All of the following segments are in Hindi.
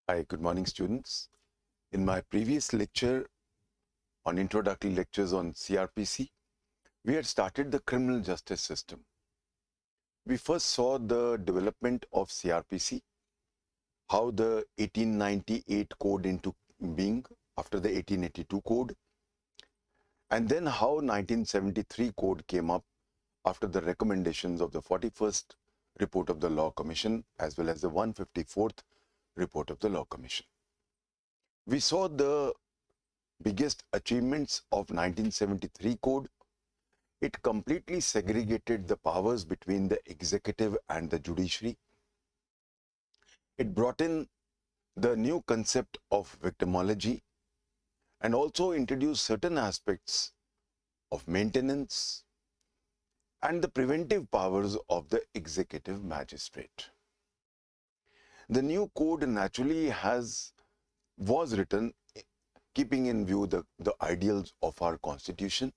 Hi, good morning, students. In my previous lecture on introductory lectures on CRPC, we had started the criminal justice system. We first saw the development of CRPC, how the 1898 code into being after the 1882 code, and then how 1973 code came up after the recommendations of the 41st report of the Law Commission as well as the 154th report of the Law Commission. We saw the biggest achievements of 1973 code. It completely segregated the powers between the executive and the judiciary. It brought in the new concept of victimology and also introduced certain aspects of maintenance and the preventive powers of the executive magistrate. The new code naturally was written keeping in view the ideals of our constitution,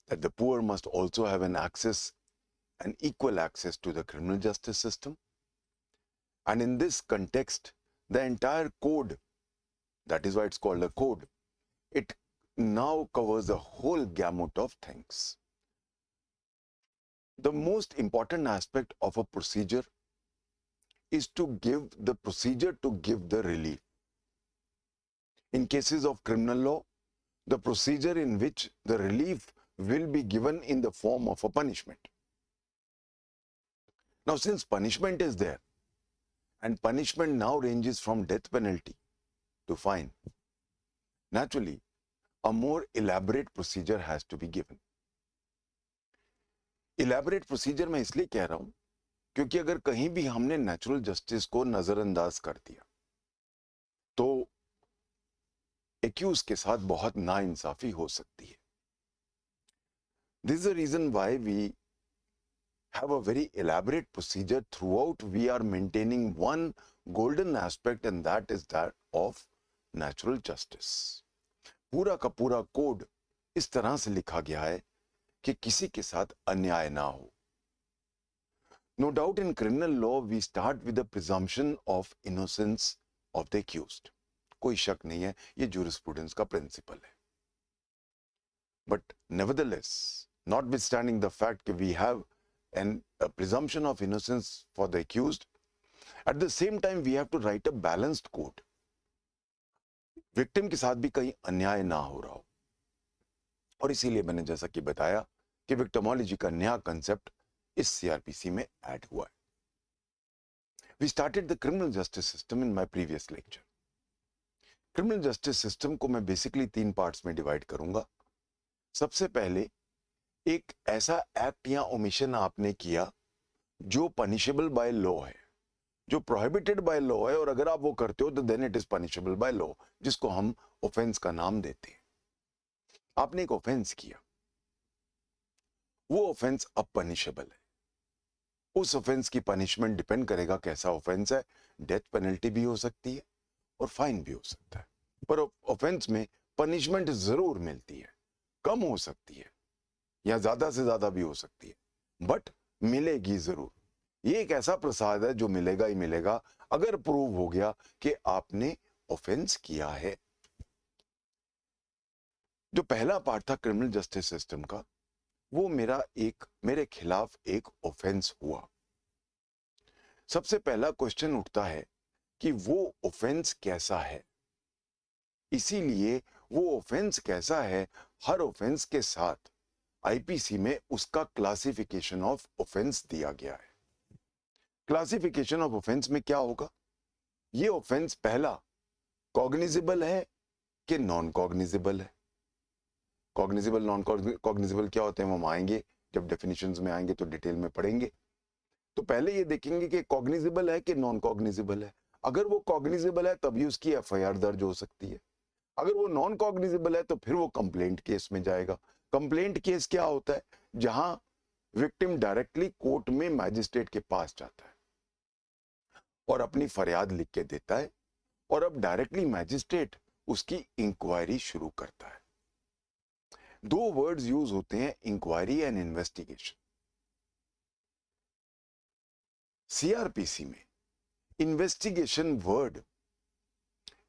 that the poor must also have an equal access to the criminal justice system. And in this context, the entire code, that is why it's called a code, it now covers the whole gamut of things. The most important aspect of a procedure is to give the relief. In cases of criminal law, the procedure in which the relief will be given in the form of a punishment. Now, since punishment is there, and punishment now ranges from death penalty to fine, naturally, a more elaborate procedure has to be given. Elaborate procedure मैं इसलिए कह रहा हूं क्योंकि अगर कहीं भी हमने नेचुरल जस्टिस को नजरअंदाज कर दिया तो एक्यूज के साथ बहुत नाइंसाफी हो सकती है. This is the reason why we have a very elaborate procedure. Throughout we are maintaining one golden aspect, and that is that of natural justice. पूरा का पूरा कोड इस तरह से लिखा गया है कि किसी के साथ अन्याय ना हो. No doubt in criminal law we start with the presumption of innocence of the accused. कोई शक नहीं है, ये jurisprudence का principle है. But nevertheless, notwithstanding the fact that we have a presumption of innocence for the accused, at the same time we have to write a balanced code. Victim के साथ भी कहीं अन्याय ना हो रहा हो. और इसीलिए मैंने जैसा कि बताया कि विक्टिमोलॉजी का नया कंसेप्ट इस सीआरपीसी में ऐड हुआ है. We started the criminal justice system in my previous lecture. Criminal justice system को मैं basically 3 पार्ट्स में डिवाइड करूंगा. सबसे पहले एक ऐसा एक्ट या ओमिशन आपने किया जो पनिशेबल बाय लॉ है, जो प्रोहिबिटेड बाय लॉ है, और अगर आप वो करते हो तो then it is punishable by law, जिसको हम ऑफेंस का नाम देते हैं. आपने एक ऑफेंस किया, वो ऑफेंस अब पनिशेबल है. उस ऑफेंस की पनिशमेंट डिपेंड करेगा कैसा ऑफेंस है. डेथ पेनल्टी भी हो सकती है और फाइन भी हो सकता है, पर ऑफेंस में पनिशमेंट जरूर मिलती है. कम हो सकती है या ज्यादा से ज्यादा भी हो सकती है, बट मिलेगी जरूर. ये एक ऐसा प्रसाद है जो मिलेगा ही मिलेगा अगर प्रूव हो गया कि आपने ऑफेंस किया है. जो पहला पार्ट था क्रिमिनल जस्टिस सिस्टम का, वो मेरे खिलाफ एक ऑफेंस हुआ. सबसे पहला क्वेश्चन उठता है कि वो ऑफेंस कैसा है. इसीलिए वो ऑफेंस कैसा है, हर ऑफेंस के साथ आईपीसी में उसका क्लासिफिकेशन ऑफ ऑफेंस दिया गया है. क्लासिफिकेशन ऑफ ऑफेंस में क्या होगा, ये ऑफेंस पहला कॉग्निजेबल है कि नॉन कॉग्निजेबल है. कॉग्निजेबल नॉन कॉग्निजेबल क्या होते हैं हम आएंगे, जब डेफिनेशंस में आएंगे तो डिटेल में पढ़ेंगे. तो पहले ये देखेंगे कि कॉग्निजेबल है कि नॉन कॉग्निजेबल है. अगर वो कॉग्निजेबल है तभी उसकी एफआईआर दर्ज हो सकती है. अगर वो नॉन कॉग्निजेबल है तो फिर वो कंप्लेंट केस में जाएगा. कंप्लेंट केस क्या होता है, जहां विक्टिम डायरेक्टली कोर्ट में मैजिस्ट्रेट के पास जाता है और अपनी फरियाद लिख के देता है, और अब डायरेक्टली मैजिस्ट्रेट उसकी इंक्वायरी शुरू करता है. 2 वर्ड्स यूज होते हैं, इंक्वायरी एंड इन्वेस्टिगेशन. सीआरपीसी में इन्वेस्टिगेशन वर्ड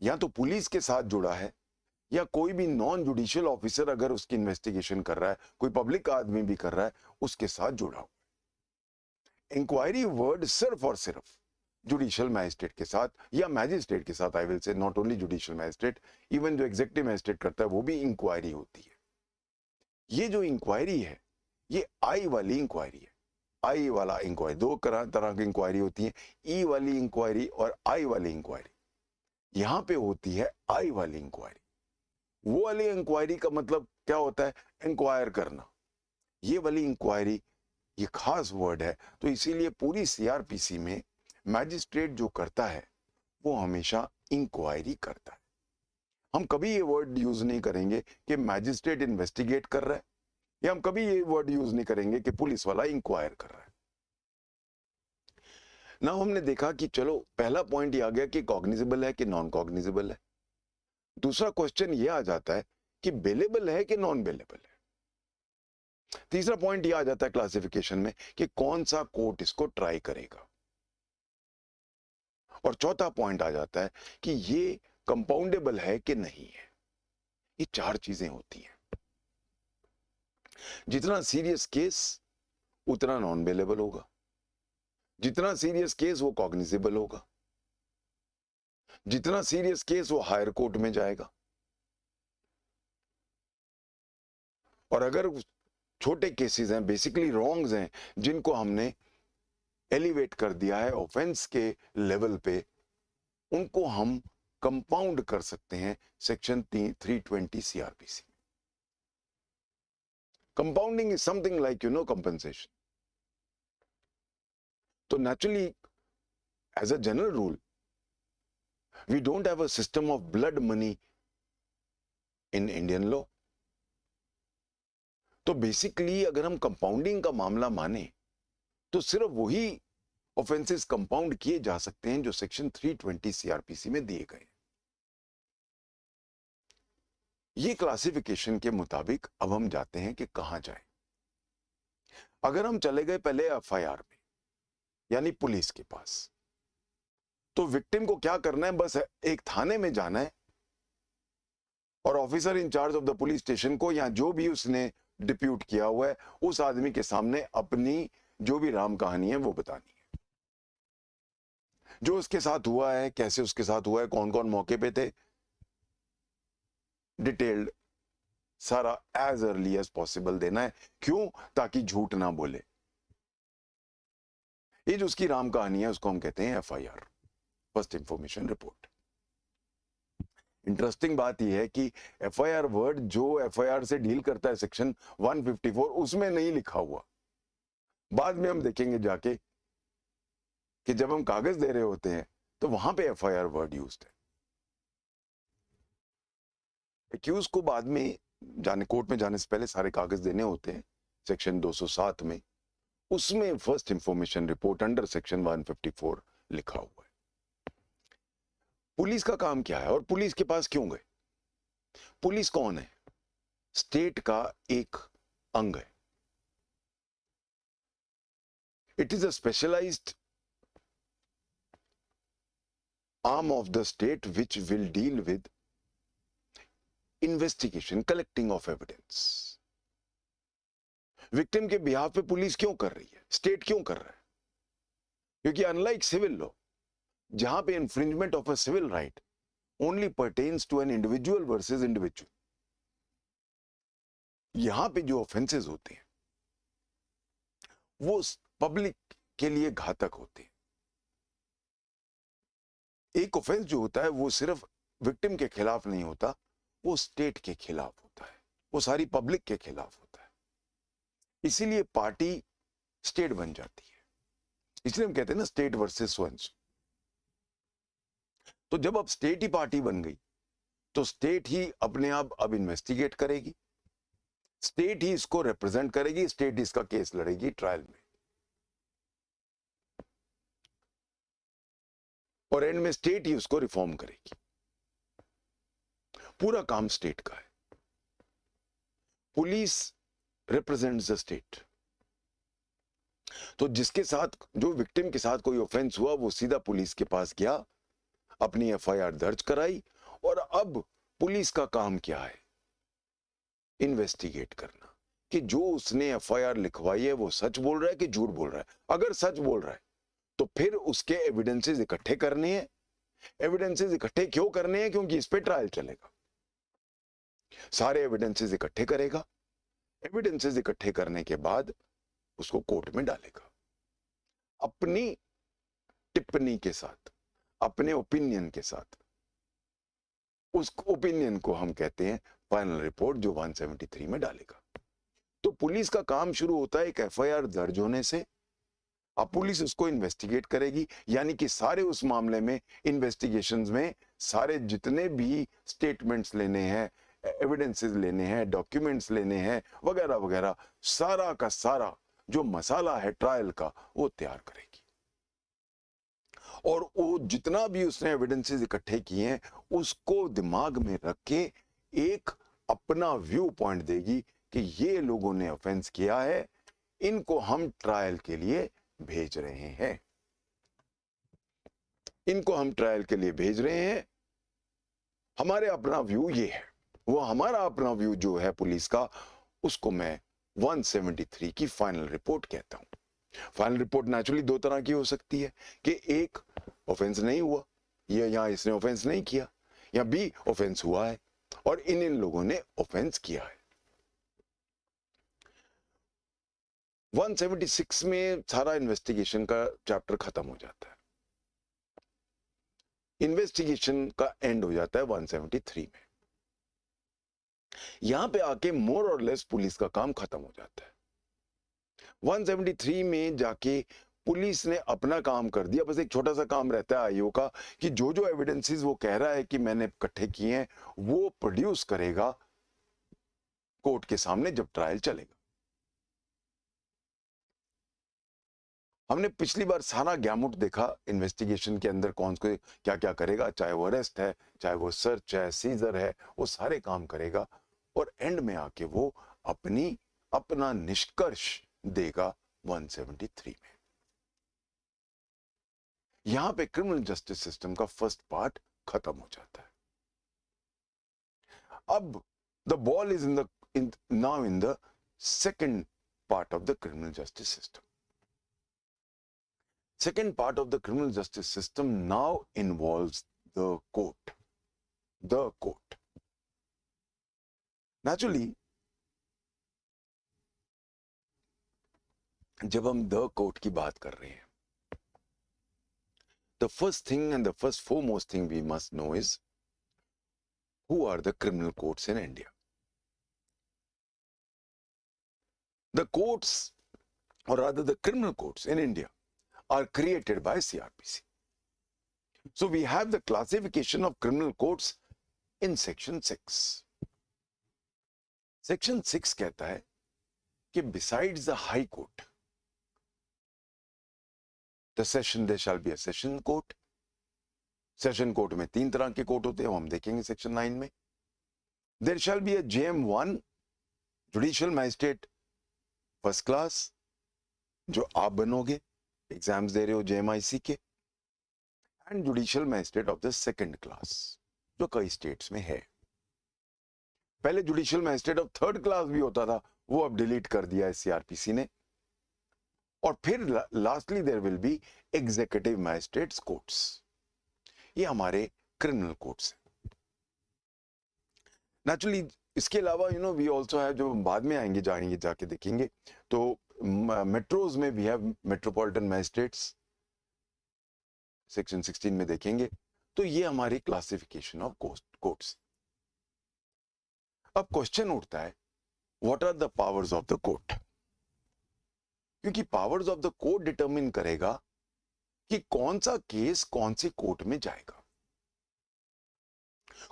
या तो पुलिस के साथ जुड़ा है या कोई भी नॉन जुडिशियल ऑफिसर अगर उसकी इन्वेस्टिगेशन कर रहा है, कोई पब्लिक आदमी भी कर रहा है, उसके साथ जुड़ा हुआ है। इंक्वायरी वर्ड सिर्फ और सिर्फ जुडिशियल मैजिस्ट्रेट के साथ या मैजिस्ट्रेट के साथ, I will say not only judicial magistrate, even जो एग्जीक्यूटिव मैजिस्ट्रेट करता है वो भी इंक्वायरी होती है। ये जो इंक्वायरी है ये आई वाली इंक्वायरी है। आई वाला इंक्वायरी, दो तरह की इंक्वायरी होती है, ई वाली इंक्वायरी और आई वाली इंक्वायरी। यहां पे होती है आई वाली इंक्वायरी। वो वाली इंक्वायरी का मतलब क्या होता है? इंक्वायर करना। ये वाली इंक्वायरी ये खास वर्ड है, तो इसीलिए पूरी सीआरपीसी में मैजिस्ट्रेट जो करता है वो हमेशा इंक्वायरी करता है। हम कभी ये वर्ड यूज नहीं करेंगे कि मैजिस्ट्रेट इन्वेस्टिगेट कर रहा है, या हम कभी ये वर्ड यूज नहीं करेंगे कि पुलिस वाला इंक्वायर कर रहा है। ना हमने देखा कि चलो पहला पॉइंट ये आ गया कि कॉग्निजेबल है कि नॉन कॉग्निजेबल है। दूसरा क्वेश्चन ये आ जाता है कि बेलेबल है कि नॉन बेलेबल है। तीसरा पॉइंट ये आ जाता है क्लासिफिकेशन में कि कौन सा कोर्ट इसको ट्राई करेगा। और चौथा पॉइंट आ जाता है कि ये कंपाउंडेबल है कि नहीं है। ये चार चीजें होती हैं। जितना सीरियस केस उतना नॉन बेलेबल होगा, जितना सीरियस केस वो कॉग्निजेबल होगा, जितना सीरियस केस वो हायर कोर्ट में जाएगा, और अगर छोटे केसेस हैं, बेसिकली रॉन्ग्स हैं, जिनको हमने एलिवेट कर दिया है ऑफेंस के लेवल पे, उनको हम कंपाउंड कर सकते हैं section 320 CrPC. Compounding is something like compensation. तो naturally as a general rule we don't have a system of blood money in Indian law. तो बेसिकली अगर हम कंपाउंडिंग का मामला माने तो सिर्फ वही ऑफेंसेस कंपाउंड किए जा सकते हैं जो सेक्शन 320 सीआरपीसी में दिए गए। ये क्लासिफिकेशन के मुताबिक अब हम जाते हैं कि कहां जाए। अगर हम चले गए पहले एफआईआर में, यानी पुलिस के पास, तो विक्टिम को क्या करना है? बस एक थाने में जाना है और officer in charge of the police station को, या जो भी उसने डिप्यूट किया हुआ है, उस आदमी के सामने अपनी जो भी राम कहानी है वो बतानी है। जो उसके साथ हुआ है, कैसे उसके साथ हुआ है, कौन कौन मौके पे थे, डिटेल्ड सारा एज अर्ली एज पॉसिबल देना है। क्यों? ताकि झूठ ना बोले। ये जो उसकी राम कहानी है उसको हम कहते हैं FIR, first information report. Interesting बात यह है कि एफआईआर वर्ड जो एफआईआर से डील करता है सेक्शन 154 उसमें नहीं लिखा हुआ। बाद में हम देखेंगे जाके कि जब हम कागज दे रहे होते हैं तो वहां पे एफआईआर वर्ड यूज्ड है। एक्यूज को बाद में जाने, कोर्ट में जाने से पहले सारे कागज देने होते हैं सेक्शन 207 में। उसमें first information report under section 154 लिखा हुआ है। पुलिस का काम क्या है और पुलिस के पास क्यों गए? पुलिस कौन है? स्टेट का एक अंग है। It is a specialised arm of the state which will deal with investigation, collecting of evidence. Victim के बिहाफ पे पुलिस क्यों कर रही है, स्टेट क्यों कर रहा है? क्योंकि अनलाइक सिविल लॉ, जहां पे infringement of a civil right only pertains to an individual versus individual, यहां पे जो ऑफेंसेस होते हैं वो पब्लिक के लिए घातक होते हैं। एक ऑफेंस जो होता है वो सिर्फ विक्टिम के खिलाफ नहीं होता, वो स्टेट के खिलाफ होता है, वो सारी पब्लिक के खिलाफ होता है। इसीलिए पार्टी स्टेट बन जाती है। इसलिए हम कहते हैं ना स्टेट वर्सेस स्वंस। तो जब अब स्टेट ही पार्टी बन गई तो स्टेट ही अपने आप अब इन्वेस्टिगेट करेगी, स्टेट ही इसको रिप्रेजेंट करेगी, स्टेट इसका केस लड़ेगी ट्रायल में, और एंड में स्टेट ही उसको रिफॉर्म करेगी। पूरा काम स्टेट का है। Police represents the state. तो जिसके साथ, जो विक्टिम के साथ कोई ऑफेंस हुआ, वो सीधा पुलिस के पास गया, अपनी एफआईआर दर्ज कराई और अब पुलिस का काम क्या है? इन्वेस्टिगेट करना कि जो उसने एफआईआर लिखवाई है वो सच बोल रहा है कि झूठ बोल रहा है। अगर सच बोल रहा है तो फिर उसके एविडेंसेस इकट्ठे करने हैं। एविडेंसेस इकट्ठे क्यों करने हैं? क्योंकि इस पे ट्रायल चलेगा। सारे एविडेंसेस इकट्ठे करेगा, एविडेंसेस इकट्ठे करने के बाद उसको कोर्ट में डालेगा अपनी टिप्पणी के साथ, अपने ओपिनियन के साथ। उस ओपिनियन को हम कहते हैं फाइनल रिपोर्ट, जो 173 में डालेगा। तो पुलिस का काम शुरू होता है एक एफआईआर दर्ज होने से। अब पुलिस उसको इन्वेस्टिगेट करेगी, यानी कि सारे उस मामले में इन्वेस्टिगेशंस में सारे जितने भी स्टेटमेंट्स लेने हैं, एविडेंसेस लेने हैं, डॉक्यूमेंट्स लेने हैं, वगैरह वगैरह, सारा का सारा जो मसाला है ट्रायल का वो तैयार करेगी। और वो जितना भी उसने एविडेंसेस इकट्ठे किए हैं उसको दिमाग में रख के एक अपना व्यू पॉइंट देगी कि ये लोगों ने ऑफेंस किया है, इनको हम ट्रायल के लिए भेज रहे हैं, इनको हम ट्रायल के लिए भेज रहे हैं। हमारे अपना व्यू ये है। वो हमारा अपना व्यू जो है पुलिस का, उसको मैं 173 की फाइनल रिपोर्ट कहता हूं। फाइनल रिपोर्ट नेचुरली दो तरह की हो सकती है कि एक, ऑफेंस नहीं हुआ, ये यहां इसने ऑफेंस नहीं किया, या बी, ऑफेंस हुआ है और इन लोगों ने ऑफेंस किया है। 176 में सारा इन्वेस्टिगेशन का चैप्टर खत्म हो जाता है। इन्वेस्टिगेशन का एंड हो जाता है 173 में। यहां पे आके मोर और लेस पुलिस का काम खत्म हो जाता है। 173 में जाके पुलिस ने अपना काम कर दिया। बस एक छोटा सा काम रहता है आईओ का कि जो जो एविडेंसेस वो कह रहा है कि मैंने इकट्ठे किए हैं वो प्रोड्यूस करेगा कोर्ट के सामने जब ट्रायल चलेगा। हमने पिछली बार सारा गैमुट देखा इन्वेस्टिगेशन के अंदर, कौन को क्या क्या करेगा, चाहे वो अरेस्ट है, चाहे वो सर्च है, सीजर है, वो सारे काम करेगा और एंड में आके वो अपना निष्कर्ष देगा 173 में। यहां पे क्रिमिनल जस्टिस सिस्टम का फर्स्ट पार्ट खत्म हो जाता है। अब the ball is now in the second part of the criminal justice system. Second part of the criminal justice system now involves the court. The court. Naturally, जब हम the court की बात कर रहे हैं, the first thing and the first foremost thing we must know is who are the criminal courts in India. The courts, or rather the criminal courts in India, are created by CRPC. So we have the classification of criminal courts in section 6. Section 6 कहता है कि besides the high court, there shall be a session court. Session court में 3 तरह के कोर्ट होते हैं, हम देखेंगे section 9 में. There shall be a JM1, Judicial Magistrate First Class, जो आप बनोगे, एग्जाम्स दे रहे हो JMIC के, and judicial magistrate of the second class, जो कई स्टेट्स में है। पहले judicial magistrate of third class भी होता था, वो अब डिलीट कर दिया है CRPC ने। और फिर lastly there will be executive magistrates courts. ये हमारे क्रिमिनल कोर्ट्स हैं। नेचुरली इसके अलावा वी आल्सो है, जो बाद में आएंगे जाके देखेंगे, तो मेट्रोज में भी है मेट्रोपॉलिटन मैजिस्ट्रेट्स, सेक्शन 16 में देखेंगे। तो ये हमारी क्लासिफिकेशन ऑफ कोर्ट्स। अब क्वेश्चन उठता है, what are the powers of the court? क्योंकि powers of the court determine करेगा कि कौन सा केस कौन सी कोर्ट में जाएगा,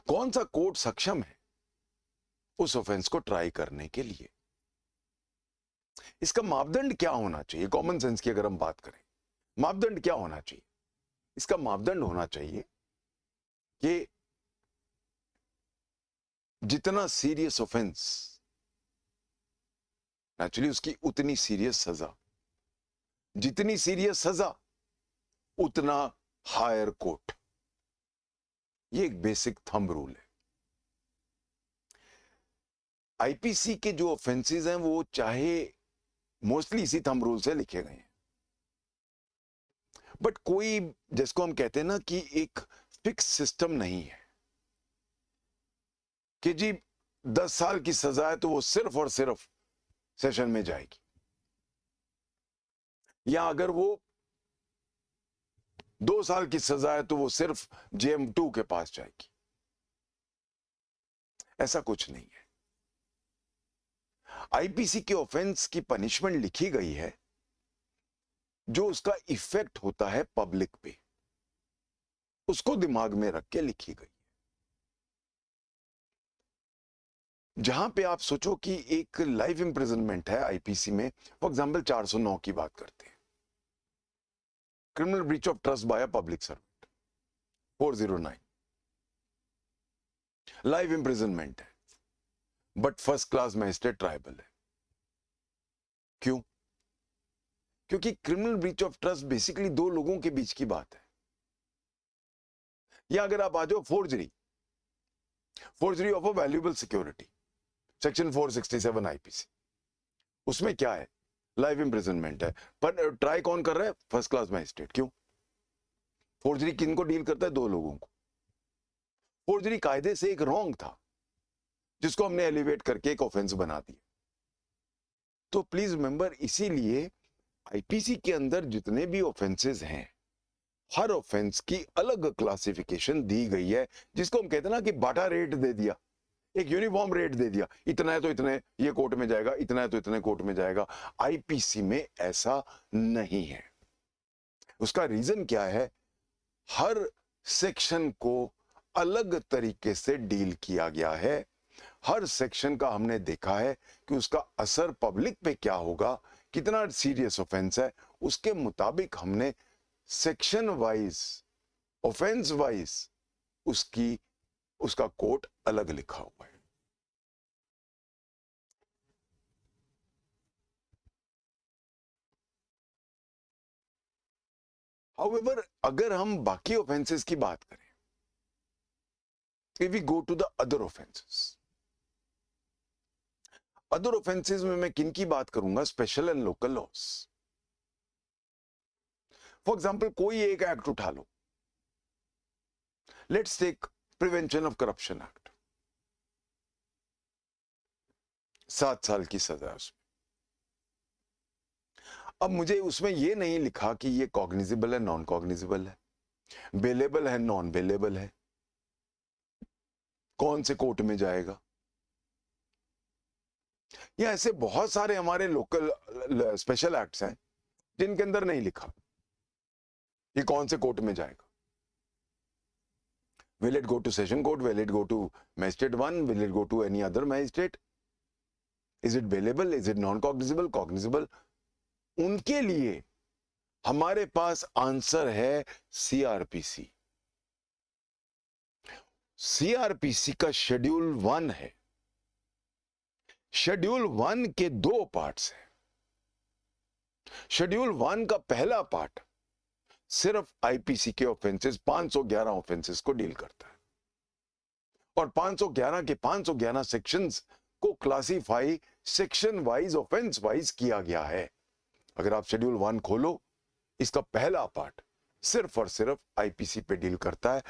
कौन सा कोर्ट सक्षम है उस ऑफेंस को ट्राई करने के लिए। इसका मापदंड क्या होना चाहिए? कॉमन सेंस की अगर हम बात करें, मापदंड क्या होना चाहिए? इसका मापदंड होना चाहिए कि जितना सीरियस ऑफेंस, नेचुरली उसकी उतनी सीरियस सजा, जितनी सीरियस सजा उतना हायर कोर्ट। ये एक बेसिक थंब रूल है। आईपीसी के जो ऑफेंसेस हैं वो चाहे मोस्टली इसी थंब रूल से लिखे गए हैं, बट कोई, जिसको हम कहते हैं ना कि एक फिक्स सिस्टम नहीं है कि जी 10 साल की सजा है तो वो सिर्फ और सिर्फ सेशन में जाएगी, या अगर वो 2 साल की सजा है तो वो सिर्फ JM2 के पास जाएगी। ऐसा कुछ नहीं है। आईपीसी के ऑफेंस की पनिशमेंट लिखी गई है जो उसका इफेक्ट होता है पब्लिक पे, उसको दिमाग में रख के लिखी गई। जहां पे आप सोचो कि एक लाइफ इंप्रिजनमेंट है आईपीसी में, फॉर एग्जांपल 409 की बात करते हैं, criminal breach of trust by a public servant, 409 life imprisonment है, but first class magistrate triable है। क्यों? क्योंकि criminal breach of trust basically दो लोगों के बीच की बात है। या अगर आप आ जाओ forgery of a valuable security, section 467 IPC, उसमें क्या है? लाइफ इंप्रिजनमेंट है, पर ट्राई कौन कर रहा है? First class magistrate. क्यों? फोर्जरी किन को डील करता है? दो लोगों को। फोर्जरी कायदे से एक रॉन्ग था जिसको हमने एलिवेट करके एक ऑफेंस बना दिया। तो प्लीज रिमेंबर, इसीलिए आईपीसी के अंदर जितने भी ऑफेंसेस हैं, हर ऑफेंस की अलग क्लासिफिकेशन दी गई है, जिसको हम कहते हैं ना कि बाटा रेट दे दिया, एक यूनिफॉर्म रेट दे दिया, इतना है तो इतने ये कोर्ट में जाएगा, इतना है तो इतने कोर्ट में जाएगा। आईपीसी में ऐसा नहीं है। उसका रीजन क्या है? हर सेक्शन को अलग तरीके से डील किया गया है। हर सेक्शन का हमने देखा है कि उसका असर पब्लिक पे क्या होगा, कितना सीरियस ऑफेंस है, उसके मुताबिक हमने सेक्शन वाइज, ऑफेंस वाइज उसका कोड अलग लिखा हुआ है। हाउएवर, अगर हम बाकी ऑफेंसेस की बात करें, if we go to the other offenses, other offences में मैं किन की बात करूंगा? Special and local laws. For example, कोई एक एक्ट उठा लो, let's take prevention of corruption act, 7 साल की सजा उसमें। अब मुझे उसमें यह नहीं लिखा कि ये कॉग्निजेबल है, नॉन कॉग्निजेबल है, बेलेबल है, नॉन बेलेबल है, कौन से कोर्ट में जाएगा। या ऐसे बहुत सारे हमारे लोकल स्पेशल एक्ट्स हैं जिनके अंदर नहीं लिखा ये कौन से कोर्ट में जाएगा। Will it go to session court? Will it go to magistrate 1? Will it go to any other magistrate? Is it bailable? Is it non-cognizable? Cognizable? उनके लिए हमारे पास आंसर है सीआरपीसी। सीआरपीसी का शेड्यूल 1 है। शेड्यूल 1 के 2 पार्ट्स हैं। शेड्यूल 1 का पहला पार्ट सिर्फ आईपीसी के ऑफेंसेस, 511 ऑफेंसेस को डील करता है, और 511 के 511 सेक्शंस को classify section wise, offence wise किया गया है। अगर आप शेड्यूल 1 खोलो, इसका पहला पार्ट सिर्फ और सिर्फ आईपीसी पे डील करता है।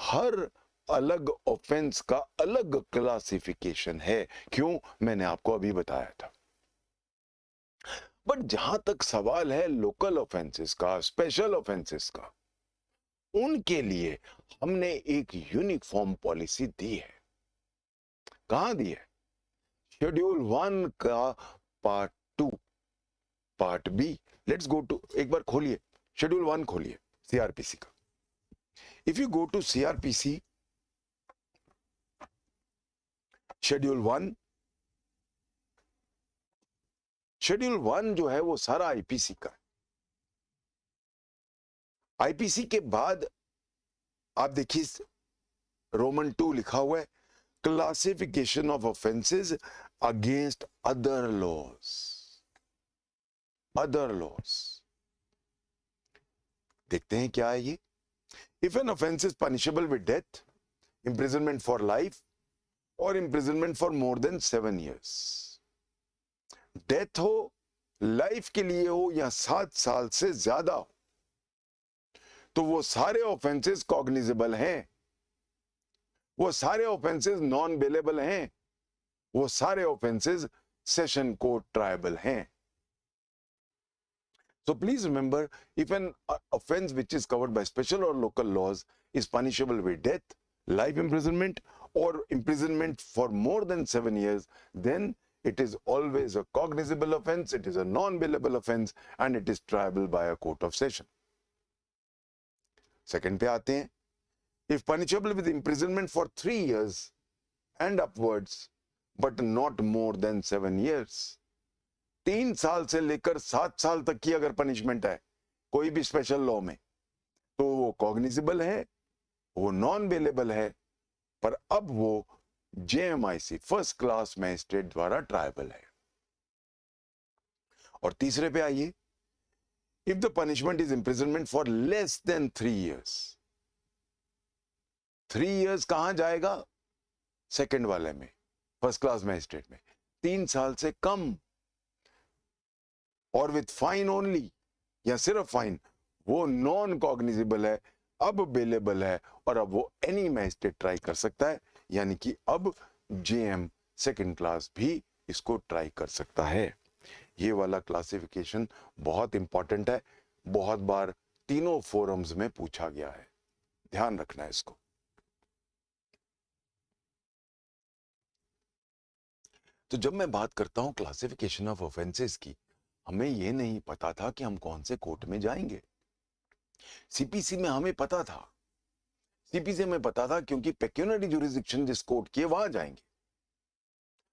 हर अलग ऑफेंस का अलग क्लासिफिकेशन है। क्यों? मैंने आपको अभी बताया था। बट जहां तक सवाल है लोकल ऑफेंसेस का, स्पेशल ऑफेंसेस का, उनके लिए हमने एक यूनिफॉर्म पॉलिसी दी है। कहां दी है? शेड्यूल 1 का part 2, part B. Let's go to, एक बार खोलिए शेड्यूल 1, खोलिए सीआरपीसी का। If you go to CrPC schedule 1, schedule 1 जो है वो सारा आईपीसी का है। आईपीसी के बाद आप देखिए रोमन 2 लिखा हुआ है, classification of offences against other laws. Other laws देखते हैं क्या है ये। If an offence is punishable with death, imprisonment for life और imprisonment for more than 7 years. Death हो, लाइफ के लिए हो या 7 साल से ज्यादा हो, तो वो सारे ऑफेंसेस कॉग्निजेबल हैं, वो सारे ऑफेंसेस नॉन बेलेबल हैं, वो सारे ऑफेंसेस सेशन कोर्ट ट्रायबल हैं. So please remember, if an offense which is covered by special or local laws is punishable with death, life imprisonment, or imprisonment for more than 7 years, then it is always a cognizable offense, it is a non-bailable offense, and it is triable by a court of session. Second पे आते हैं. If punishable with imprisonment for 3 years and upwards, but not more than 7 years. 3 साल से लेकर 7 साल तक की अगर पनिशमेंट है कोई भी स्पेशल लॉ में, तो वो कॉग्निजिबल है, वो नॉन बेलेबल है, पर अब वो JMIC फर्स्ट क्लास मैजिस्ट्रेट द्वारा ट्रायबल है. और तीसरे पे आइए. If the punishment is imprisonment for less than 3 years. 3 years कहां जाएगा? सेकंड वाले में, फर्स्ट क्लास मैजिस्ट्रेट में. 3 साल से कम और विथ फाइन ओनली या सिर्फ फाइन, वो नॉन कॉग्निजिबल है, अब बेलेबल है, और अब वो एनी मैजिस्ट्रेट ट्राई कर सकता है. यानी कि अब JM सेकंड क्लास भी इसको ट्राई कर सकता है. ये वाला क्लासिफिकेशन बहुत इंपॉर्टेंट है, बहुत बार तीनों फोरम्स में पूछा गया है, ध्यान रखना है इसको. तो जब मैं बात करता हूं क्लासिफिकेशन ऑफ ऑफेंसेस की, हमें यह नहीं पता था कि हम कौन से कोर्ट में जाएंगे. CPC में हमें पता था, CPC में पता था क्योंकि पेक्यूनियरी ज्यूरिसडिक्शन जिस कोर्ट की है वहां जाएंगे.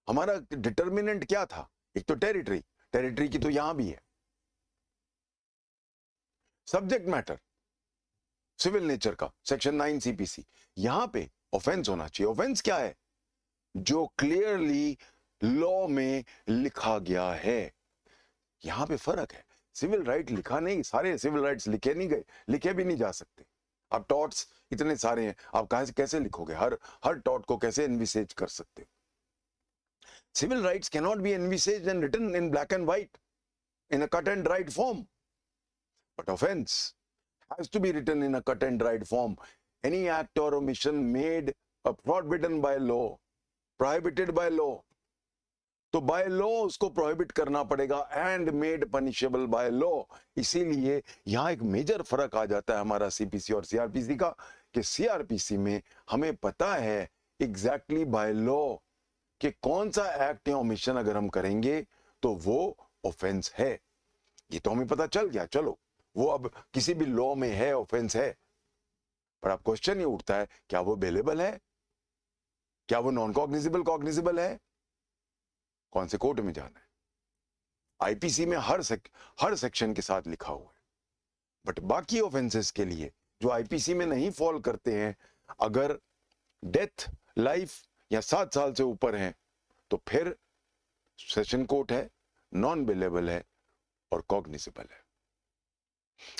हमारा डिटर्मिनेंट क्या था? एक तो टेरिटरी की तो यहां भी है. सब्जेक्ट मैटर सिविल नेचर का, सेक्शन 9 CPC. यहां पे ऑफेंस होना चाहिए. ऑफेंस क्या है? जो क्लियरली लॉ में लिखा गया है. यहां पे फर्क है. सिविल राइट लिखा नहीं, सारे सिविल राइट्स लिखे नहीं गए, लिखे भी नहीं जा सकते. अब टॉर्ट्स इतने सारे हैं, आप कहां से कैसे लिखोगे? हर टॉर्ट को कैसे एनविसेज कर सकते हो? Civil rights can not be envisaged and written in black and white in a cut and dried form, but offense has to be written in a cut and dried form. Any act or omission made forbidden by law, prohibited by law, तो बाय लॉ उसको प्रोहिबिट करना पड़ेगा, and made punishable by law. इसीलिए यहां एक मेजर फर्क आ जाता है हमारा CPC और CRPC का, कि CRPC में हमें पता है एग्जैक्टली बाय लॉ कि कौन सा एक्ट या ओमिशन अगर हम करेंगे तो वो ऑफेंस है. ये तो हमें पता चल गया, चलो वो अब किसी भी लॉ में है, ऑफेंस है. पर अब क्वेश्चन ये उठता है, क्या वो बेलेबल है? क्या वो नॉन कॉग्निजिबल है? कौन से कोर्ट में जाना है? IPC में हर सेक्शन के साथ लिखा हुआ है. बट बाकी ऑफेंसेस के लिए जो IPC में नहीं फॉल करते हैं, अगर डेथ, लाइफ या 7 साल से ऊपर हैं, तो फिर सेशन कोर्ट है, नॉन बेलेबल है और कॉग्निजिबल है.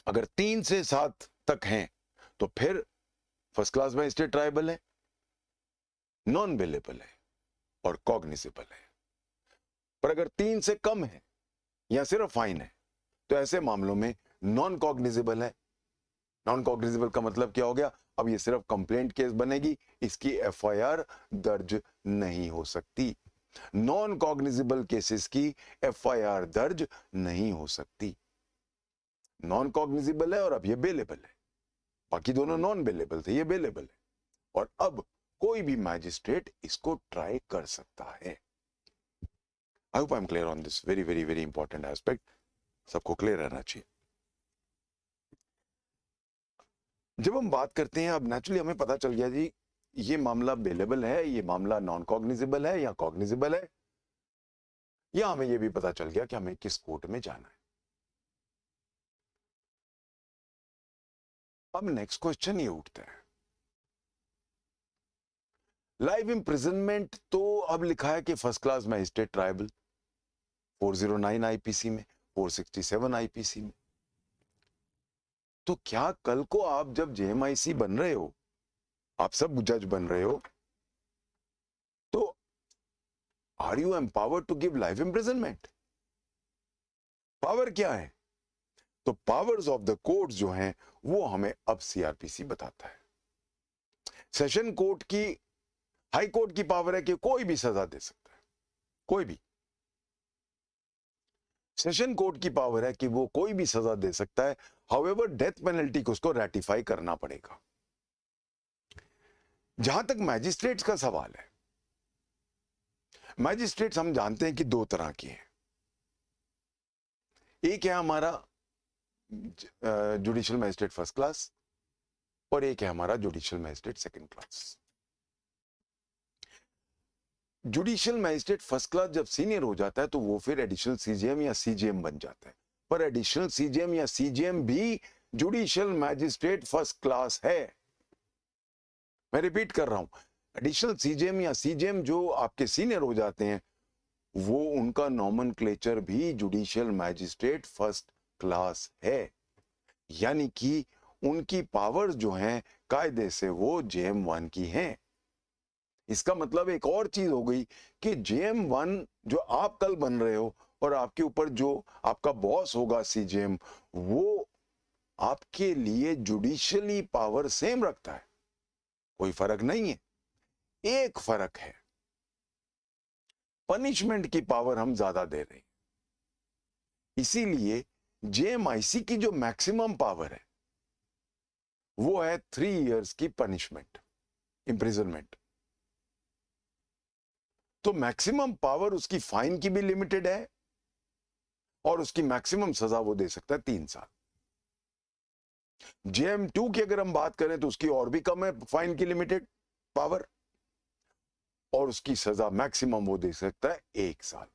अगर 3 से 7 तक हैं तो फिर फर्स्ट क्लास मैजिस्ट्रेट ट्रायबल है, नॉन बेलेबल है और कॉग्निजिबल है. पर अगर 3 से कम है या सिर्फ फाइन है, तो ऐसे मामलों में नॉन कॉग्निजिबल है. नॉन कॉग्निजिबल का मतलब क्या हो गया? अब ये सिर्फ कंप्लेंट केस बनेगी, इसकी FIR दर्ज नहीं हो सकती. नॉन कॉग्निजिबल केसेस की FIR दर्ज नहीं हो सकती. नॉन कॉग्निजिबल है और अब ये बेलेबल है. बाकी दोनों नॉन बेलेबल थे, ये बेलेबल है. और अब कोई भी मैजिस्ट्रेट इसको ट्राई कर सकता है. I hope I am clear on this very very very important aspect. सबको क्लियर रहना चाहिए. जब हम बात करते हैं, अब नेचुरली हमें पता चल गया जी ये मामला बेलेबल है, ये मामला नॉन कॉग्निजिबल है या कॉग्निजिबल है, या हमें ये भी पता चल गया कि हमें किस कोर्ट में जाना है. अब नेक्स्ट क्वेश्चन ये उठता है, लाइफ इंप्रिजनमेंट तो अब लिखा है कि first class magistrate tribal 409 IPC में, 467 IPC में. तो क्या कल को आप जब JMIC बन रहे हो, आप सब जज बन रहे हो, तो are you empowered to give life imprisonment? Power क्या है? तो पावर्स ऑफ द कोर्ट जो हैं वो हमें अब सीआरपीसी बताता है। सेशन कोर्ट की, हाई कोर्ट की पावर है कि कोई भी सजा दे सकता है, कोई भी। सेशन कोर्ट की पावर है कि वो कोई भी सजा दे सकता है, हाउएवर डेथ पेनल्टी को उसको रेटिफाई करना पड़ेगा। जहां तक मैजिस्ट्रेट्स का सवाल है, मैजिस्ट्रेट्स हम जानते हैं कि दो तरह के हैं। एक है हमारा जुडिशियल मैजिस्ट्रेट फर्स्ट क्लास और एक है हमारा judicial magistrate second class. Judicial magistrate first class जब सीनियर हो जाता है तो वो फिर एडिशनल सीजीएम या सीजीएम बन जाता है, पर एडिशनल सीजीएम या सीजीएम भी जुडिशियल मैजिस्ट्रेट फर्स्ट क्लास है। मैं रिपीट कर रहा हूं, एडिशनल सीजीएम या सीजीएम जो आपके सीनियर हो जाते हैं वो उनका नॉमेनक्लेचर भी जुडिशियल मैजिस्ट्रेट फर्स्ट क्लास है, यानी कि उनकी पावर्स जो हैं कायदे से वो जेएम1 की हैं। इसका मतलब एक और चीज हो गई कि जेएम1 जो आप कल बन रहे हो और आपके ऊपर जो आपका बॉस होगा सीजीएम, वो आपके लिए जुडिशियली पावर सेम रखता है, कोई फर्क नहीं है। एक फर्क है, पनिशमेंट की पावर हम ज्यादा दे रहे हैं। इसीलिए जेएमआईसी की जो मैक्सिमम पावर है वो है 3 इयर्स की पनिशमेंट, इंप्रिजनमेंट। तो मैक्सिमम पावर उसकी फाइन की भी लिमिटेड है और उसकी मैक्सिमम सजा वो दे सकता है 3 साल। जेएम2 की अगर हम बात करें तो उसकी और भी कम है फाइन की लिमिटेड पावर, और उसकी सजा मैक्सिमम वो दे सकता है 1 साल।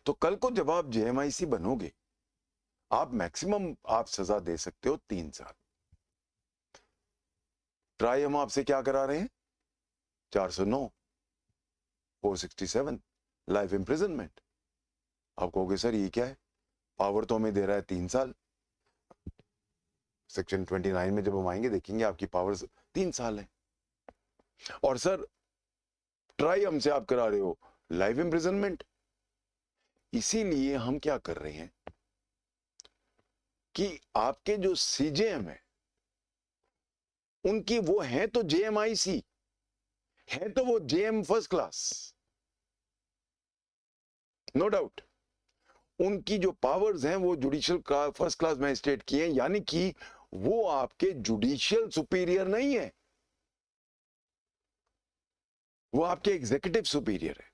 तो कल को जब आप जेएमआईसी बनोगे, आप मैक्सिमम आप सजा दे सकते हो 3 साल। ट्राई हम आपसे क्या करा रहे हैं? 409, 467 लाइफ इंप्रिजनमेंट। आप कहोगे सर ये क्या है, पावर तो हमें दे रहा है 3 साल। सेक्शन 29 में जब हम आएंगे देखेंगे आपकी पावर 3 साल है। और सर ट्राई हमसे आप करा रहे हो लाइफ इंप्रिजनमेंट। इसीलिए हम क्या कर रहे हैं कि आपके जो सीजेएम है उनकी वो है तो जेएमआईसी है, तो वो JM first class, no doubt. उनकी जो पावर्स हैं वो जुडिशियल का फर्स्ट क्लास मैजिस्ट्रेट की हैं, यानी कि वो आपके जुडिशियल सुपीरियर नहीं है, वो आपके एग्जीक्यूटिव सुपीरियर है।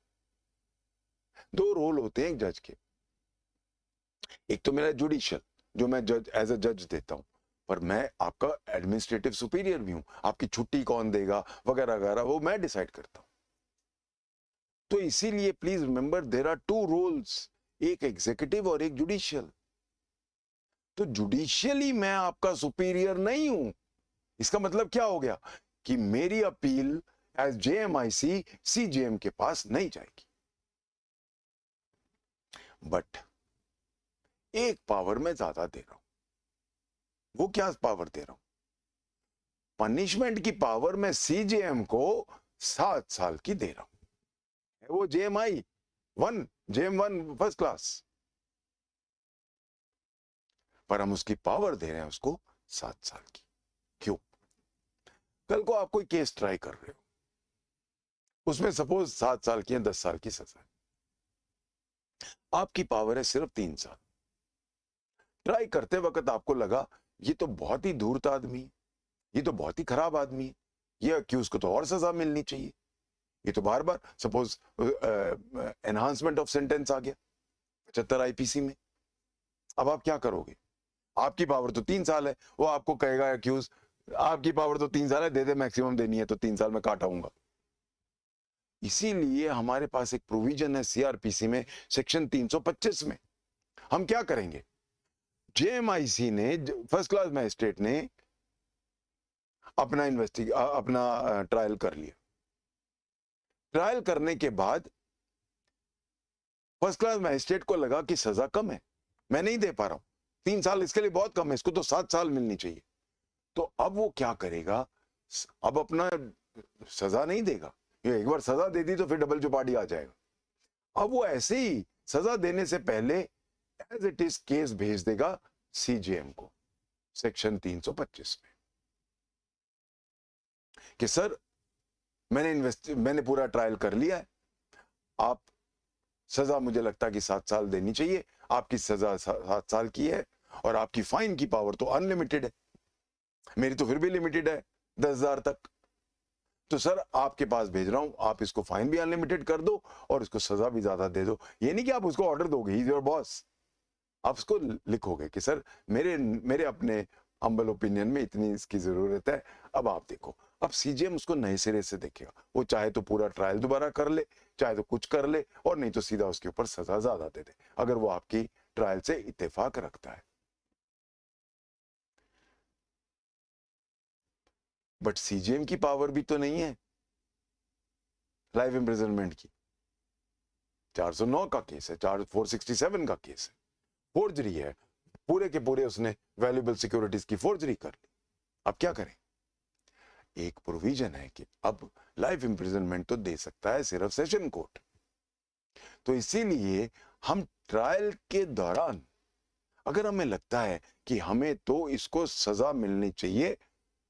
2 रोल होते हैं एक जज के, एक तो मेरा जुडिशियल जो मैं जज एज अ जज देता हूं, पर मैं आपका एडमिनिस्ट्रेटिव सुपीरियर भी हूं। आपकी छुट्टी कौन देगा वगैरह वगैरह वो मैं डिसाइड करता हूं। तो इसीलिए please remember there are 2 roles, एक एग्जीक्यूटिव और एक जुडिशियल। तो जुडिशियली मैं आपका सुपीरियर नहीं हूं। इसका मतलब क्या हो गया कि मेरी अपील एज जेएमआईसी सीजेएम के पास नहीं जाएगी। बट एक पावर मैं ज्यादा दे रहा हूं। वो क्या पावर दे रहा हूं? पनिशमेंट की पावर मैं सीजेएम को 7 साल की दे रहा हूं। वो जेएम1 फर्स्ट क्लास, पर हम उसकी पावर दे रहे हैं उसको 7 साल की। क्यों? कल को आप कोई केस ट्राई कर रहे हो, उसमें सपोज 7 साल की है, 10 साल की सजा है, आपकी पावर है सिर्फ 3 साल। ट्राई करते वक्त आपको लगा ये तो बहुत ही धूर्त आदमी है, ये तो बहुत ही खराब आदमी है, ये अक्यूज को तो और सजा मिलनी चाहिए, ये तो बार बार सपोज एनहांसमेंट ऑफ सेंटेंस आ गया 75 आईपीसी में। अब आप क्या करोगे? आपकी पावर तो 3 साल है, वो आपको कहेगा अक्यूज आपकी पावर तो 3 साल है, दे दे, मैक्सिमम देनी है तो 3 साल में काटाऊंगा। इसीलिए हमारे पास एक प्रोविजन है सीआरपीसी में सेक्शन 325 में। हम क्या करेंगे? जेएमआईसी ने, फर्स्ट क्लास मैजिस्ट्रेट ने अपना ट्रायल कर लिया। ट्रायल करने के बाद फर्स्ट क्लास मैजिस्ट्रेट को लगा कि सजा कम है, मैं नहीं दे पा रहा हूं, 3 साल इसके लिए बहुत कम है, इसको तो 7 साल मिलनी चाहिए। तो अब वो क्या करेगा, अब अपना सजा नहीं देगा, ये एक बार सजा दे दी तो फिर डबल चौपाटी आ जाएगा। अब वो ऐसे ही सजा देने से पहले एज इट इज केस भेज देगा सीजेएम को सेक्शन 325 में कि सर मैंने पूरा ट्रायल कर लिया है, आप सजा मुझे लगता है कि 7 साल देनी चाहिए, आपकी सजा 7 साल की है और आपकी फाइन की पावर तो अनलिमिटेड है, मेरी तो फिर भी लिमिटेड है 10,000 तक, तो सर आपके पास भेज रहा हूं, आप इसको फाइन भी अनलिमिटेड कर दो और इसको सजा भी ज्यादा दे दो। ये नहीं कि आप उसको ऑर्डर दोगे, ही इज योर बॉस, आप उसको लिखोगे कि सर मेरे अपने हम्बल ओपिनियन में इतनी इसकी जरूरत है, अब आप देखो। अब सीजेएम उसको नए सिरे से देखेगा, वो चाहे तो पूरा ट्रायल दोबारा कर ले, चाहे तो कुछ कर ले, और नहीं तो सीधा उसके ऊपर सजा ज्यादा दे दे अगर वो आपकी ट्रायल से इत्तेफाक रखता है। बट सीजेएम की पावर भी तो नहीं है लाइफ इम्प्रिजनमेंट की। 409 का केस है, 467 का केस है, फोर्जरी है, पूरे के पूरे उसने वैल्यूएबल सिक्योरिटीज की फोर्जरी कर ली। अब क्या करें? एक प्रोविजन है कि अब लाइफ इम्प्रिजनमेंट तो दे सकता है सिर्फ सेशन कोर्ट, तो इसीलिए हम ट्रायल के दौरान अगर हमें लगता है कि हमें तो इसको सजा मिलनी चाहिए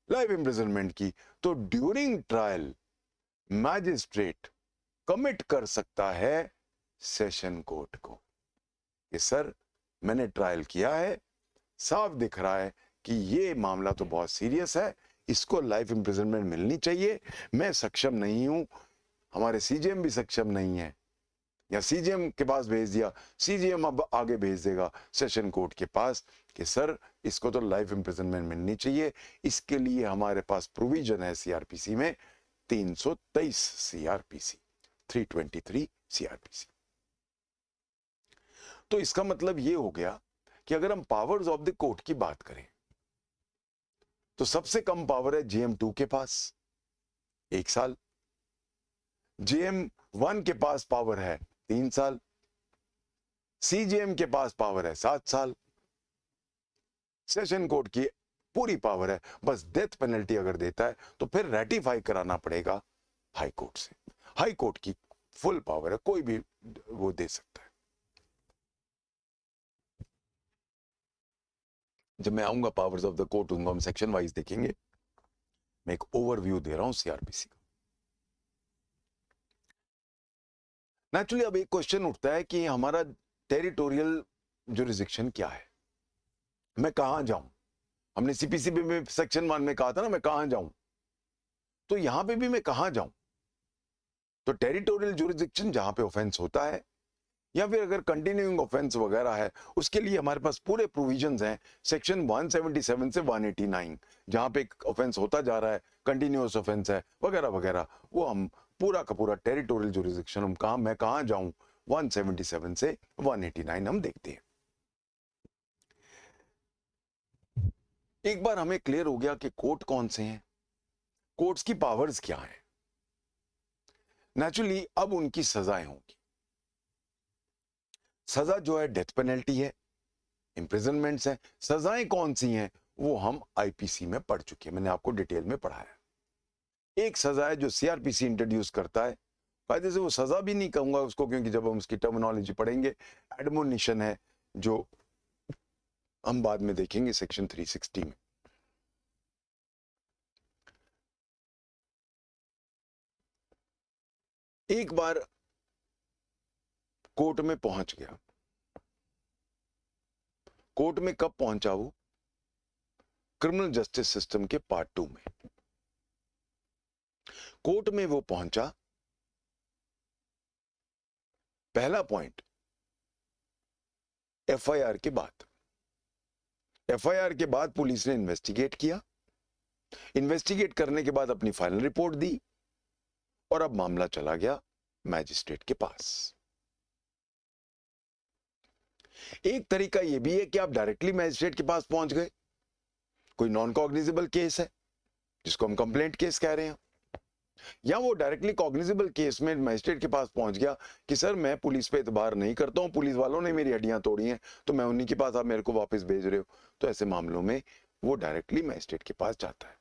लाइफ इम्प्रिजनमेंट की, तो ड्यूरिंग ट्रायल मैजिस्ट्रेट कमिट कर सकता है सेशन कोर्ट को कि सर मैंने ट्रायल किया है, साफ दिख रहा है कि ये मामला तो बहुत सीरियस है, इसको लाइफ इम्प्रिजनमेंट मिलनी चाहिए, मैं सक्षम नहीं हूं, हमारे सीजेएम भी सक्षम नहीं है, या सीजेएम के पास भेज दिया, सीजेएम अब आगे भेज देगा सेशन कोर्ट के पास कि सर इसको तो लाइफ इम्प्रिजनमेंट मिलनी चाहिए। इसके लिए हमारे पास प्रोविजन है सीआरपीसी में 323 सीआरपीसी, 323 सीआरपीसी। तो इसका मतलब ये हो गया कि अगर हम पावर्स ऑफ द कोर्ट की बात करें तो सबसे कम पावर है जेएम 2 के पास 1 साल, जेएम 1 के पास पावर है 3 साल, सीजेएम के पास पावर है 7 साल, सेशन कोर्ट की पूरी पावर है, बस डेथ पेनल्टी अगर देता है तो फिर रेटिफाई कराना पड़ेगा हाई कोर्ट से। हाई कोर्ट की फुल पावर है, कोई भी वो दे सकता है। जब मैं आऊंगा पावर्स ऑफ द कोर्ट, उनको हम सेक्शन वाइज देखेंगे, मैं एक ओवरव्यू दे रहा हूं सीआरपीसी का। नेचुरली अब एक क्वेश्चन उठता है कि हमारा टेरिटोरियल जुरिस्डिक्शन क्या है, मैं कहां जाऊं? हमने सीपीसी में सेक्शन 1 में कहा था ना मैं कहां जाऊं, तो यहां पे भी मैं कहां जाऊं? तो टेरिटोरियल जुरिस्डिक्शन जहां पे ऑफेंस होता है, या फिर अगर कंटिन्यूइंग ऑफेंस वगैरह है, उसके लिए हमारे पास पूरे प्रोविजंस हैं सेक्शन 177 से 189, जहां पे ऑफेंस होता जा रहा है, कंटिन्यूअस ऑफेंस है वगैरह वगैरह, वो हम पूरा का पूरा टेरिटोरियल जुरिस्डिक्शन हम मैं कहां जाऊं 177 से 189 हम देखते हैं। एक बार हमें क्लियर हो गया कि कोर्ट कौन से हैं, कोर्ट्स की पावर्स क्या हैं, नेचुरली अब उनकी सजाएं होंगी। सजा जो है डेथ पेनल्टी है, इंप्रिजनमेंट्स है। सजाएं कौन सी हैं वो हम आईपीसी में पढ़ चुके हैं, मैंने आपको डिटेल में पढ़ाया। एक सजा है जो सीआरपीसी इंट्रोड्यूस करता है, कायदे से वो सजा भी नहीं कहूंगा उसको क्योंकि जब हम उसकी टर्मिनोलॉजी पढ़ेंगे, एडमोनिशन है जो हम बाद में देखेंगे सेक्शन 360 में। एक बार कोर्ट में पहुंच गया, कोर्ट में कब पहुंचा वो? क्रिमिनल जस्टिस सिस्टम के पार्ट 2 में कोर्ट में वो पहुंचा। पहला पॉइंट, एफआईआर के बाद, एफआईआर के बाद पुलिस ने इन्वेस्टिगेट किया, इन्वेस्टिगेट करने के बाद अपनी फाइनल रिपोर्ट दी, और अब मामला चला गया मैजिस्ट्रेट के पास। एक तरीका यह भी है कि आप डायरेक्टली मैजिस्ट्रेट के पास पहुंच गए, कोई नॉन कॉग्निजेबल केस है जिसको हम कंप्लेंट केस कह रहे हैं, या वो डायरेक्टली कॉग्निजेबल केस में मैजिस्ट्रेट के पास पहुंच गया कि सर मैं पुलिस पे एतबार नहीं करता हूं, पुलिस वालों ने मेरी हड्डियां तोड़ी हैं, तो मैं उन्हीं के पास, आप मेरे को वापस भेज रहे हो। तो ऐसे मामलों में वो डायरेक्टली मैजिस्ट्रेट के पास जाता है।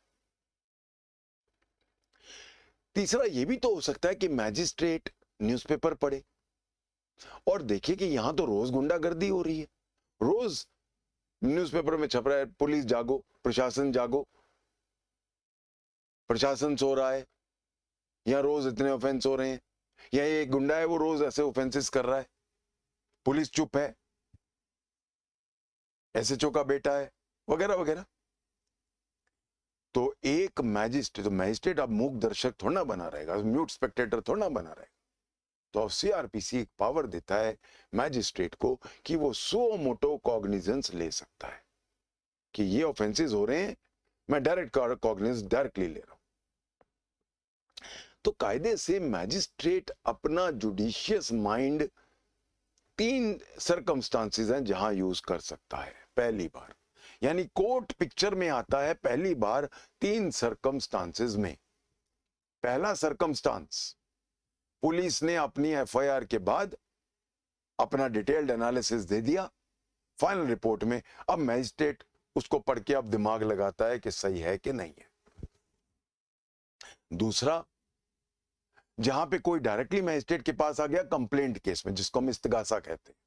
तीसरा ये भी तो हो सकता है कि मैजिस्ट्रेट न्यूज़पेपर पढ़े और देखे कि यहां तो रोज गुंडागर्दी हो रही है, रोज न्यूज़पेपर में छप रहा है पुलिस जागो, प्रशासन सो रहा है, या रोज इतने ऑफेंस हो रहे हैं, या ये गुंडा है वो रोज ऐसे ऑफेंसेस कर रहा है, पुलिस चुप है, एसएचओ का बेटा है, वगैरह वगैरह। तो एक मैजिस्ट्रेट अब मूक दर्शक थोड़ा ना बना रहेगा, म्यूट स्पेक्टेटर थोड़ा ना बना रहेगा। तो सीआरपीसी एक पावर देता है मैजिस्ट्रेट को कि वो सो मोटो कॉग्निजेंस ले सकता है कि ये ऑफेंसेस हो रहे हैं, मैं डायरेक्ट कॉग्निजेंस डायरेक्टली ले रहा हूं। तो कायदे से मैजिस्ट्रेट अपना जुडिशियस माइंड 3 सरकमस्टांसेस हैं जहां यूज कर सकता है पहली बार, यानी कोर्ट पिक्चर में आता है पहली बार 3 सरकमस्टांसेस में। पहला सरकमस्टांस, पुलिस ने अपनी एफआईआर के बाद अपना डिटेल्ड एनालिसिस दे दिया फाइनल रिपोर्ट में, अब मैजिस्ट्रेट उसको पढ़ के अब दिमाग लगाता है कि सही है कि नहीं है। दूसरा, जहां पे कोई डायरेक्टली मैजिस्ट्रेट के पास आ गया कंप्लेंट केस में, जिसको हम इस्तगासा कहते हैं।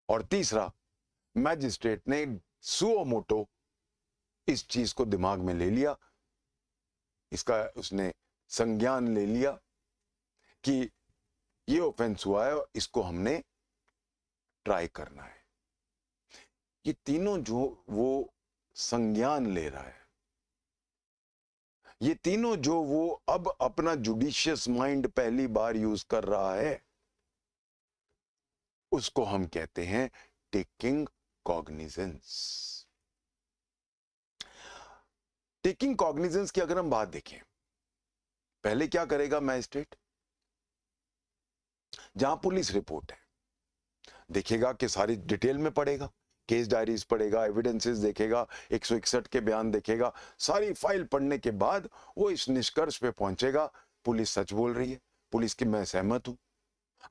और तीसरा, मैजिस्ट्रेट ने सुओ मोटो इस चीज को दिमाग में ले लिया, इसका उसने संज्ञान ले लिया कि ये ऑफेंस हुआ है और इसको हमने ट्राई करना है। ये तीनों जो वो संज्ञान ले रहा है, ये तीनों जो वो अब अपना जुडिशियस माइंड पहली बार यूज कर रहा है, उसको हम कहते हैं टेकिंग कॉग्निजेंस। टेकिंग कॉग्निजेंस की अगर हम बात देखें, पहले क्या करेगा मैजिस्ट्रेट, जहां पुलिस रिपोर्ट है देखेगा कि सारी डिटेल में पढ़ेगा, केस डायरीज पढ़ेगा, एविडेंसेस देखेगा, 161 के बयान देखेगा, सारी फाइल पढ़ने के बाद वो इस निष्कर्ष पे पहुंचेगा पुलिस सच बोल रही है, पुलिस की मैं सहमत हूं।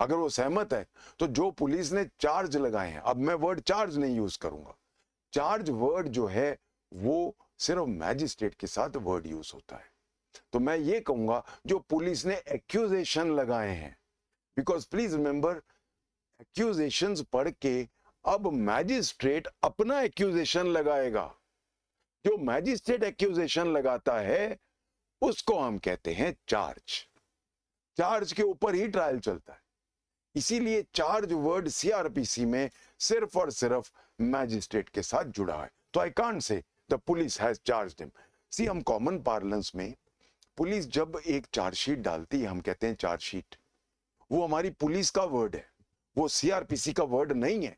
अगर वो सहमत है तो जो पुलिस ने चार्ज लगाए हैं, अब मैं वर्ड चार्ज नहीं यूज करूंगा, चार्ज वर्ड जो है वो सिर्फ मैजिस्ट्रेट के साथ वर्ड यूज होता है, तो मैं ये कहूंगा जो पुलिस ने एक्यूजेशन लगाए हैं, बिकॉज प्लीज रिमेंबर एक्यूजेशंस पढ़ के अब मैजिस्ट्रेट अपना एक्यूजेशन लगाएगा। जो मैजिस्ट्रेट एक्यूजेशन लगाता है उसको हम कहते हैं चार्ज। चार्ज के ऊपर ही ट्रायल चलता है, इसीलिए चार्ज वर्ड सीआरपीसी में सिर्फ और सिर्फ मैजिस्ट्रेट के साथ जुड़ा है। तो I can't say the police has charged him. See, हम कॉमन पार्लेंस में पुलिस जब एक चार्जशीट डालती है, हम कहते हैं चार्जशीट, वो हमारी पुलिस का वर्ड है, वो सीआरपीसी का वर्ड नहीं है।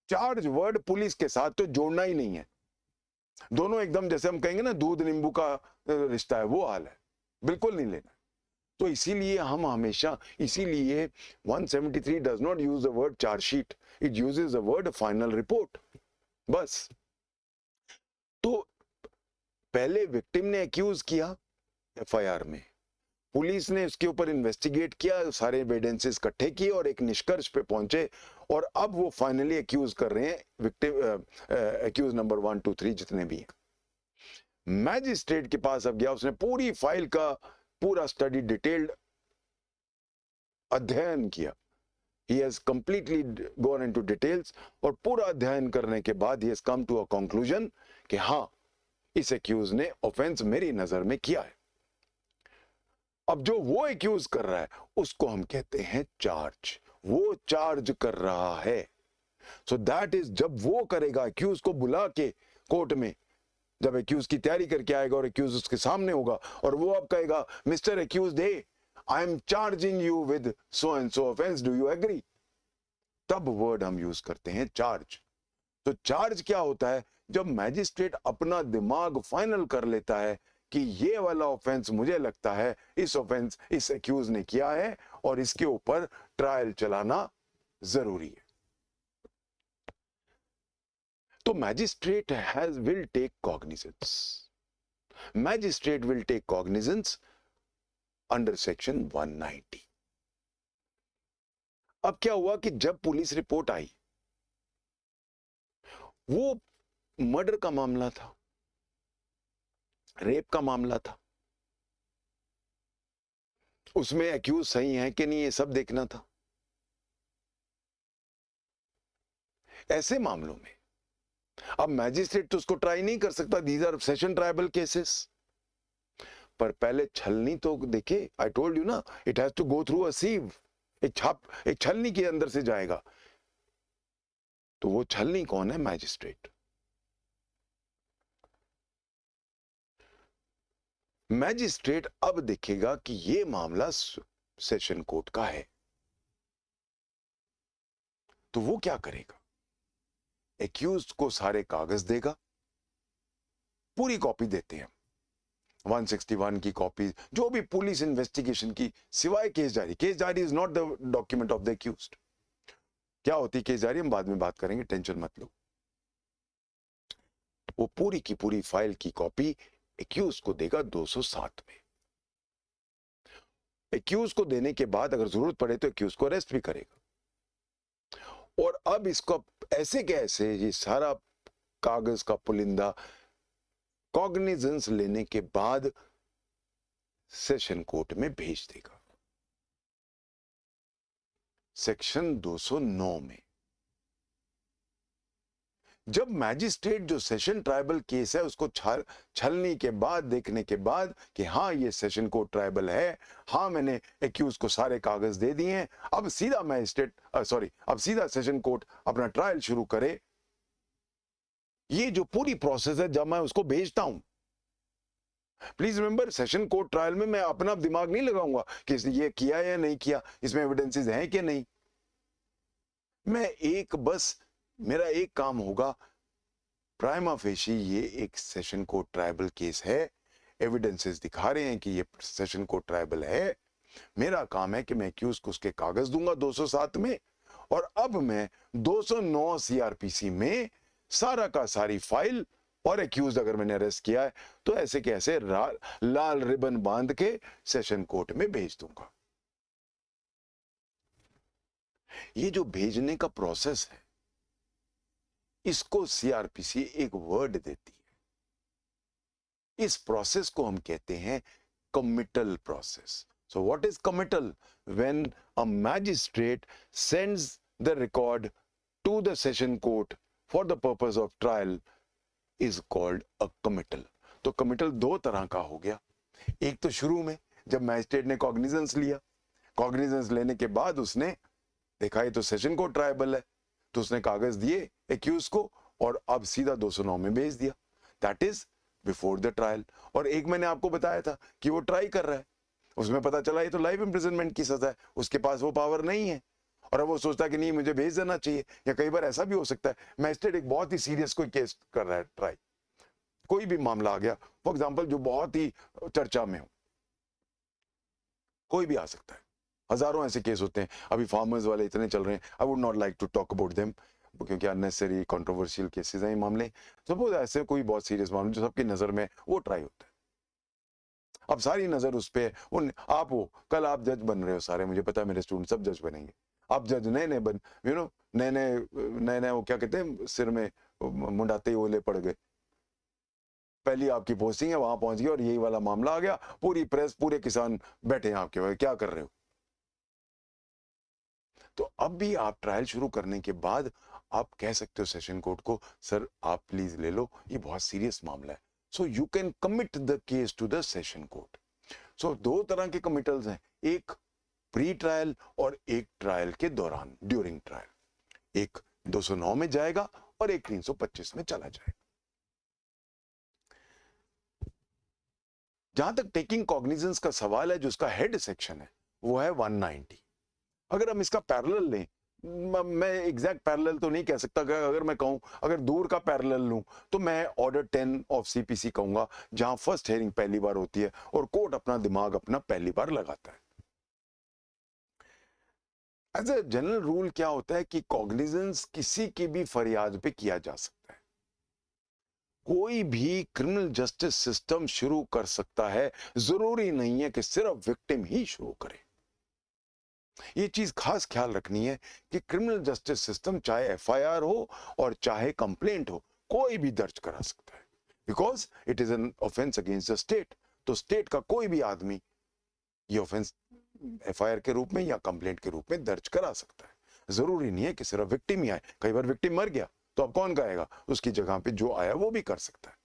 चार्ज वर्ड पुलिस के साथ तो जोड़ना ही नहीं है, दोनों एकदम जैसे हम कहेंगे ना दूध नींबू का रिश्ता है, वो हाल है, बिल्कुल नहीं लेना। तो इसीलिए हम हमेशा, इसीलिए 173 does not use the word chargesheet, it uses the word final report, बस। तो पहले विक्टिम ने एक्यूज किया एफआईआर में, पुलिस ने उसके ऊपर इन्वेस्टिगेट किया, सारे एविडेंसेस इकट्ठे किए और एक निष्कर्ष पे पहुंचे, और अब वो फाइनली एक्यूज कर रहे हैं विक्टिम, एक्यूज नंबर 1 2 3 जितने भी हैं। मैजिस्ट्रेट के पास अब गया, उसने पूरी फाइल का पूरा स्टडी डिटेल्ड अध्ययन किया, he has completely gone into details, और पूरा अध्ययन करने के बाद he has come to a conclusion कि हाँ, इस एक्यूज ने ऑफेंस मेरी नजर में किया है। अब जो वो एक्यूज कर रहा है उसको हम कहते हैं चार्ज, वो चार्ज कर रहा है। सो दैट इज, जब वो करेगा, एक्यूज को बुला के कोर्ट में, जब एक्यूज की तैयारी करके आएगा और एक्यूज उसके सामने होगा और वो अब कहेगा mister accuse, I am charging you with so and so offence, do you agree, तब वर्ड हम यूज करते हैं चार्ज। तो चार्ज क्या होता है, जब मैजिस्ट्रेट अपना दिमाग फाइनल कर लेता है कि ये वाला ऑफेंस मुझे लगता है इस ऑफेंस इस एक्यूज ने किया है और इसके ऊपर ट्रायल चलाना जरूरी है, तो magistrate will take cognizance. Magistrate will take cognizance under section 190। अब क्या हुआ कि जब पुलिस रिपोर्ट आई, वो मर्डर का मामला था, रेप का मामला था, उसमें एक्यूज सही है कि नहीं ये सब देखना था। ऐसे मामलों में अब मैजिस्ट्रेट तो उसको ट्राई नहीं कर सकता, these are session triable cases, पर पहले छलनी तो देखे। आई टोल्ड यू ना, it has to go through a sieve, एक छलनी के अंदर से जाएगा। तो वो छलनी कौन है? मैजिस्ट्रेट। मैजिस्ट्रेट अब देखेगा कि ये मामला सेशन कोर्ट का है, तो वो क्या करेगा? एक्यूज को सारे कागज देगा, पूरी कॉपी देते हैं 161 की कॉपी, जो भी पुलिस इन्वेस्टिगेशन की, सिवाय case diary is not the document of the accused. क्या होती है केस डायरी, हम बाद में बात करेंगे, टेंशन मत लो। वो पूरी की पूरी फाइल की कॉपी एक्यूज को देगा 207 में। एक्यूज को देने के बाद अगर जरूरत पड़े तो एक्यूज को अरेस्ट भी करेगा। और अब इसको ऐसे के ऐसे ये सारा कागज का पुलिंदा कॉग्निजेंस लेने के बाद सेशन कोर्ट में भेज देगा। सेक्शन 209 में जब मैजिस्ट्रेट जो सेशन ट्राइबल केस है उसको छलनी के बाद, देखने के बाद कि हाँ ये सेशन कोर्ट ट्राइबल है, हाँ मैंने एक्यूज को सारे कागज दे दिए हैं, अब सीधा अब सीधा सेशन कोर्ट अपना ट्रायल शुरू करे। ये जो पूरी प्रोसेस है जब मैं उसको भेजता हूं, please remember, session court trial में मैं अपना दिमाग नहीं लगाऊंगा कि ये किया या नहीं किया, इसमें एविडेंसेस हैं कि नहीं। मेरा एक काम होगा, प्राइमा फेशी ये एक सेशन कोर्ट ट्राइबल केस है, एविडेंसेस दिखा रहे हैं कि ये सेशन कोर्ट ट्राइबल है। मेरा काम है कि मैं एक्यूज को उसके कागज दूंगा 207 में, और अब मैं 209 सीआरपीसी में सारा का सारी फाइल, और एक्यूज अगर मैंने अरेस्ट किया है तो ऐसे के ऐसे लाल रिबन बांध के सेशन कोर्ट में भेज दूंगा। ये जो भेजने का प्रोसेस है, इसको सीआरपीसी एक वर्ड देती है। इस प्रोसेस को हम कहते हैं committal process. So what is committal? When a magistrate sends the record to the session court for the purpose of trial is called a committal. तो कमिटल दो तरह का हो गया। एक तो शुरू में जब मैजिस्ट्रेट ने कॉग्निजेंस लिया, कॉग्निजेंस लेने के बाद उसने देखा ये तो सेशन कोर्ट ट्राइबल है, तो उसने कागज दिए एक्यूज को और अब सीधा 209 में भेज दिया। That is before the trial. और एक मैंने आपको बताया था कि वो ट्राई कर रहा है, उसमें पता चला ये तो लाइफ इंप्रिजनमेंट की सजा है, उसके पास वो पावर नहीं है, और अब वो सोचता है कि नहीं मुझे भेज देना चाहिए। या कई बार ऐसा भी हो सकता है मैजिस्ट्रेट एक बहुत ही सीरियस कोई केस कर रहा है, ट्राई कोई भी मामला आ गया फॉर एग्जाम्पल जो बहुत ही चर्चा में हो, कोई भी आ सकता है, हजारों ऐसे केस होते हैं। अभी फार्मर्स वाले इतने चल रहे हैं, I would not like to talk about them क्योंकि अननेसेसरी कंट्रोवर्शियल केसेस हैं ये मामले। सपोज ऐसे कोई बहुत सीरियस मामले जो सबकी नजर में, वो ट्राई होता है। अब सारी नजर उस पे, उन आप हो, कल आप जज बन रहे हो सारे, मुझे पता है मेरे स्टूडेंट सब जज बनेंगे। आप जज नए नए बन, यू नो, नए नए वो क्या कहते हैं, सिर में मुंडाते ही ओले पड़ गए, पहली आपकी पोस्टिंग है, वहां पहुंच गई और यही वाला मामला आ गया, पूरी प्रेस पूरे किसान बैठे हैं आपके वहां, क्या कर रहे हो। तो अब भी आप ट्रायल शुरू करने के बाद आप कह सकते हो सेशन कोर्ट को, सर आप प्लीज ले लो, ये बहुत सीरियस मामला है, so you can commit the case to the session court. So दो तरह के कमिटल्स हैं, एक प्री ट्रायल और एक ट्रायल के दौरान, ड्यूरिंग ट्रायल। एक 209 में जाएगा और एक 325 में चला जाएगा। जहां तक टेकिंग कॉग्निजेंस का सवाल है, जो उसका हेड सेक्शन है वो है 190। अगर हम इसका पैरेलल लें, मैं एग्जैक्ट पैरेलल तो नहीं कह सकता, अगर मैं कहूं, अगर दूर का पैरेलल लूं तो मैं ऑर्डर 10 ऑफ सीपीसी कहूंगा, जहां फर्स्ट हेयरिंग पहली बार होती है और कोर्ट अपना दिमाग अपना पहली बार लगाता है। एज ए जनरल रूल क्या होता है कि कॉग्निजेंस किसी की भी फरियाद पे किया जा सकता है, कोई भी क्रिमिनल जस्टिस सिस्टम शुरू कर सकता है, जरूरी नहीं है कि सिर्फ विक्टिम ही शुरू करे। ये चीज खास ख्याल रखनी है कि क्रिमिनल जस्टिस सिस्टम चाहे एफआईआर हो और चाहे कंप्लेंट हो, कोई भी दर्ज करा सकता है, because it is an offence against the state. तो स्टेट का कोई भी आदमी ये ऑफेंस एफआईआर के रूप में या कंप्लेंट के रूप में दर्ज करा सकता है। जरूरी नहीं है कि सिर्फ विक्टिम ही आए, कई बार विक्टिम मर गया तो अब कौन गाएगा, उसकी जगह पे जो आया वो भी कर सकता है।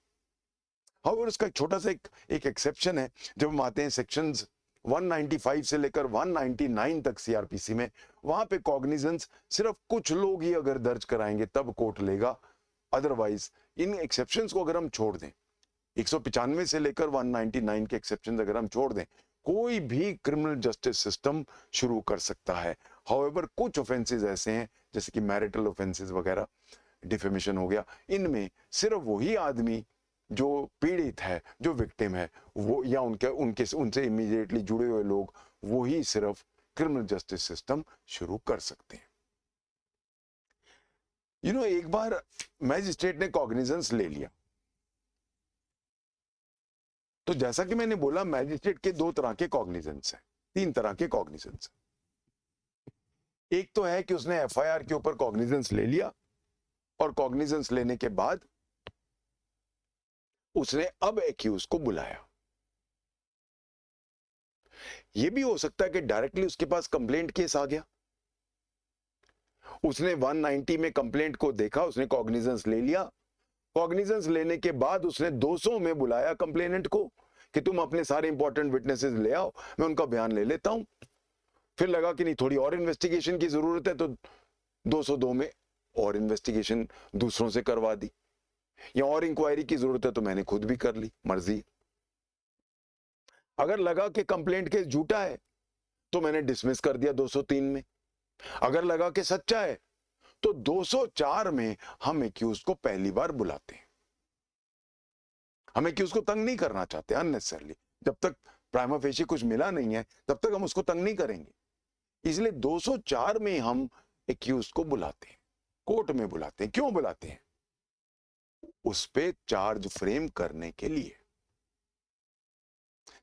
हाउएवर उसका एक छोटा सा एक एक्सेप्शन है। जब हम आते हैं सेक्शंस 195 से लेकर 199 तक सीआरपीसी में, वहां पे कॉग्निजेंस सिर्फ कुछ लोग ही अगर दर्ज कराएंगे तब कोर्ट लेगा, अदरवाइज इन एक्सेप्शंस को अगर हम छोड़ दें, 195 से लेकर 199 के एक्सेप्शन अगर हम छोड़ दें, कोई भी क्रिमिनल जस्टिस सिस्टम शुरू कर सकता है। हाउएवर कुछ ऑफेंसेस ऐसे हैं जैसे कि मैरिटल ऑफेंसेस वगैरह, डिफेमेशन हो गया, इनमें सिर्फ वही आदमी जो पीड़ित है, जो विक्टिम है, वो या उनसे इमीडिएटली जुड़े हुए लोग, वो ही सिर्फ क्रिमिनल जस्टिस सिस्टम शुरू कर सकते हैं। एक बार मैजिस्ट्रेट ने कॉग्निजेंस ले लिया, तो जैसा कि मैंने बोला मैजिस्ट्रेट के 2 तरह के कॉग्निजेंस हैं, 3 तरह के कॉग्निजेंस। एक तो है कि उसने एफआईआर के ऊपर कॉग्निजेंस ले लिया और कॉग्निजेंस लेने के बाद उसने अब एक्यूज को बुलाया। यह भी हो सकता है कि डायरेक्टली उसके पास कंप्लेंट केस आ गया, उसने 190 में कंप्लेंट को देखा, उसने कॉग्निजेंस ले लिया, कॉग्निजेंस लेने के बाद उसने 200 में बुलाया कंप्लेनेंट को कि तुम अपने सारे इंपॉर्टेंट विटनेसेस ले आओ, मैं उनका बयान ले लेता हूं। फिर लगा कि नहीं, थोड़ी और इन्वेस्टिगेशन की जरूरत है, तो 202 में और इन्वेस्टिगेशन दूसरों से करवा दी, या और इंक्वायरी की जरूरत है तो मैंने खुद भी कर ली, मर्जी। अगर लगा कि कंप्लेंट केस झूठा है तो मैंने डिसमिस कर दिया 203 में। अगर लगा कि सच्चा है तो 204 में हम एक्यूज को पहली बार बुलाते हैं। हम एक्यूज को तंग नहीं करना चाहते अननेसेसरली, जब तक प्राइमा फेशी कुछ मिला नहीं है तब तक हम उसको तंग नहीं करेंगे, इसलिए 204 में हम एक्यूज को बुलाते हैं, कोर्ट में बुलाते हैं। क्यों बुलाते हैं? उस पे चार्ज फ्रेम करने के लिए।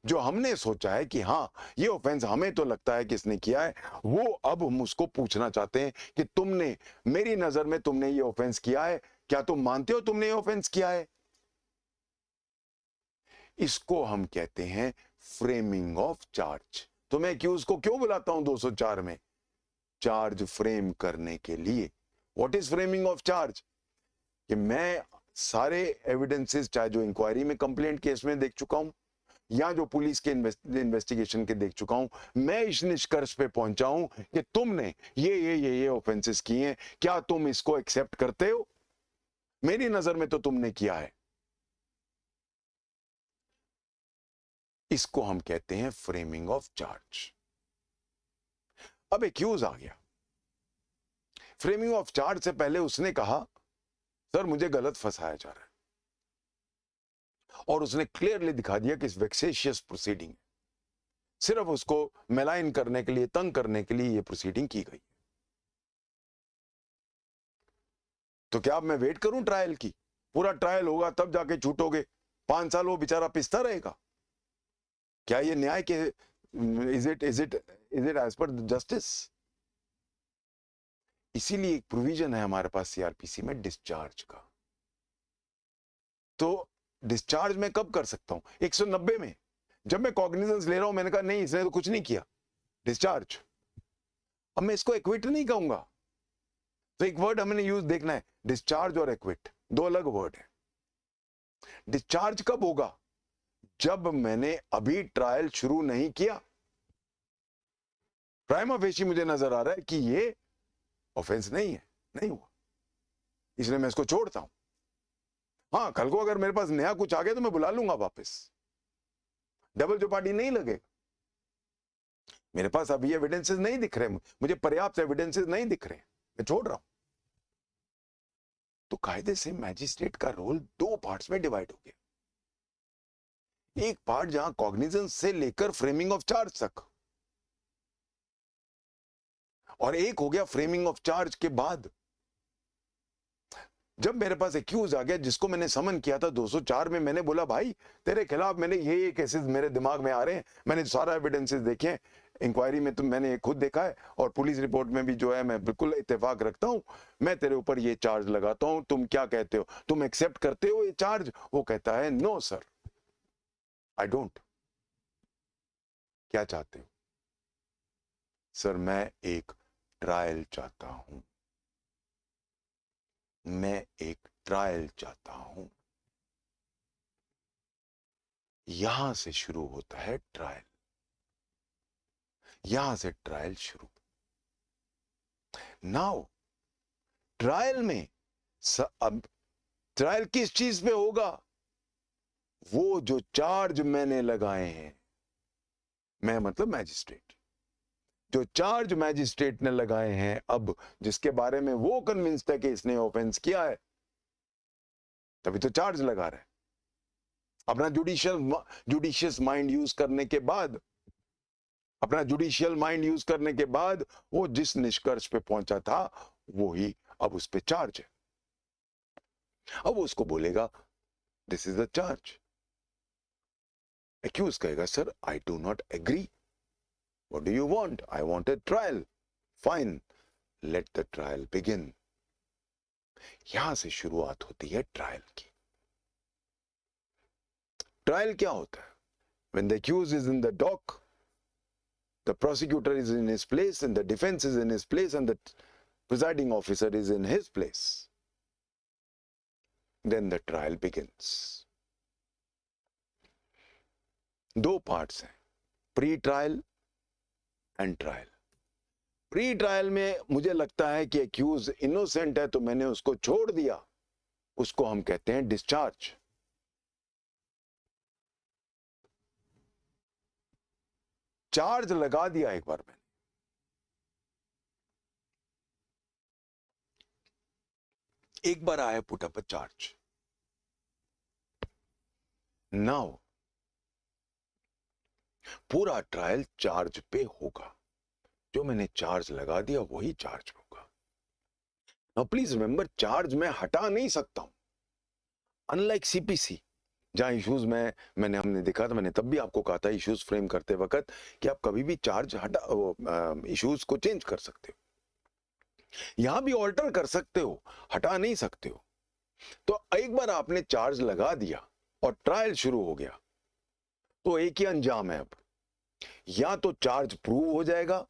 जो हमने सोचा है कि हाँ ये ऑफेंस हमें तो लगता है कि इसने किया है, वो अब हम उसको पूछना चाहते हैं कि तुमने, मेरी नजर में तुमने ये ऑफेंस किया है, क्या तुम मानते हो तुमने ये ऑफेंस किया है? इसको हम कहते हैं फ्रेमिंग ऑफ चार्ज। तो मैं एक्यूज को क्यों बुलाता हूं 204 में? चार्ज फ्रेम करने के लिए। What is framing of charge? कि मैं सारे एविडेंसेस, चाहे जो इंक्वायरी में कंप्लेंट केस में देख चुका हूं या जो पुलिस के इन्वेस्टिगेशन के देख चुका हूं, मैं इस निष्कर्ष पे पहुंचा हूं कि तुमने ये ऑफेंसेस किए हैं, क्या तुम इसको एक्सेप्ट करते हो? मेरी नजर में तो तुमने किया है। इसको हम कहते हैं फ्रेमिंग ऑफ चार्ज। अब एक्यूज आ गया, फ्रेमिंग ऑफ चार्ज से पहले उसने कहा सर मुझे गलत फंसाया जा रहा है, और उसने क्लियरली दिखा दिया कि इस वेक्सेशियस प्रोसीडिंग, सिर्फ उसको मेलाइन करने के लिए, तंग करने के लिए ये प्रोसीडिंग की गई। तो क्या अब मैं वेट करूं ट्रायल की? पूरा ट्रायल होगा तब जाके छूटोगे, 5 साल वो बेचारा पिसता रहेगा? क्या ये न्याय के is it as per justice? इसीलिए एक प्रोविजन है हमारे पास सीआरपीसी में डिस्चार्ज का। तो डिस्चार्ज मैं कब कर सकता हूं? 190 में, जब मैं कॉग्निजेंस ले रहा हूं, मैंने कहा नहीं इसने तो कुछ नहीं किया, डिस्चार्ज। अब मैं इसको एक्विट नहीं कहूंगा, तो एक वर्ड हमने यूज देखना है, डिस्चार्ज और एक्विट 2 अलग वर्ड है। डिस्चार्ज कब होगा? जब मैंने अभी ट्रायल शुरू नहीं किया, प्राइमा फेशी मुझे नजर आ रहा है कि ये ऑफेंस नहीं है, नहीं हुआ, इसलिए मैं इसको छोड़ता हूं। हाँ, कल को अगर मेरे पास नया कुछ आ गया तो मैं बुला लूंगा वापस, डबल चौपाटी नहीं लगेगा। मेरे पास अभी एविडेंसेस नहीं दिख रहे, मुझे पर्याप्त एविडेंसेस नहीं दिख रहे, मैं छोड़ रहा हूं। तो कायदे से मैजिस्ट्रेट का रोल 2 पार्ट्स में डिवाइड हो गया। एक पार्ट जहां कॉग्निजेंस से लेकर फ्रेमिंग ऑफ चार्ज तक, और एक हो गया फ्रेमिंग ऑफ चार्ज के बाद। जब मेरे पास एक्यूज आ गया जिसको मैंने समन किया था 204 में, मैंने बोला भाई तेरे खिलाफ मैंने ये केसेस मेरे दिमाग में आ रहे हैं, मैंने सारा एविडेंसेस देखे हैं, इंक्वायरी में तो मैंने खुद देखा है और पुलिस रिपोर्ट में भी जो है, मैं बिल्कुल इत्तेफाक रखता हूं, मैं तेरे ऊपर ये चार्ज लगाता हूं, तुम क्या कहते हो, तुम एक्सेप्ट करते हो ये चार्ज? वो कहता है नो सर, आई डोंट। क्या चाहते हो? सर मैं एक ट्रायल चाहता हूं, मैं एक ट्रायल चाहता हूं। यहां से शुरू होता है ट्रायल, यहां से ट्रायल शुरू। नाउ ट्रायल में अब ट्रायल किस चीज पे होगा? वो जो चार्ज मैंने लगाए हैं, मैं मतलब मैजिस्ट्रेट, जो चार्ज मैजिस्ट्रेट ने लगाए हैं, अब जिसके बारे में वो कन्विंस्ड है कि इसने ऑफेंस किया है, तभी तो चार्ज लगा रहा है। अपना जुडिशियस माइंड यूज करने के बाद, अपना जुडिशियल माइंड यूज करने के बाद वो जिस निष्कर्ष पे पहुंचा था, वो ही अब उस पे चार्ज है। अब उसको बोलेगा this is the charge. Accused कहेगा sir I do not agree, what do you want? I want a trial. Fine, let the trial begin. यहां से शुरुआत होती है ट्रायल की। ट्रायल क्या होता है? When the accused is in the dock, the prosecutor is in his place and the defense is in his place and the presiding officer is in his place. Then the trial begins. दो पार्ट्स हैं, pre trial and trial. Pre trial में मुझे लगता है कि एक्यूज इनोसेंट है तो मैंने उसको छोड़ दिया, उसको हम कहते हैं डिस्चार्ज। चार्ज लगा दिया एक बार मैंने, एक बार आया put up a charge. Now पूरा ट्रायल चार्ज पे होगा, जो मैंने चार्ज लगा दिया वही चार्ज होगा। नाउ प्लीज रिमेंबर, चार्ज मैं हटा नहीं सकता हूं, अनलाइक सीपीसी जहां इश्यूज में हमने देखा था, मैंने तब भी आपको कहा था इश्यूज फ्रेम करते वक्त कि आप कभी भी चार्ज हटा, इश्यूज को चेंज कर सकते हो, यहां भी ऑल्टर कर सकते हो, हटा नहीं सकते हो। तो एक बार आपने चार्ज लगा दिया और ट्रायल शुरू हो गया, तो एक ही अंजाम है, अब या तो चार्ज प्रूव हो जाएगा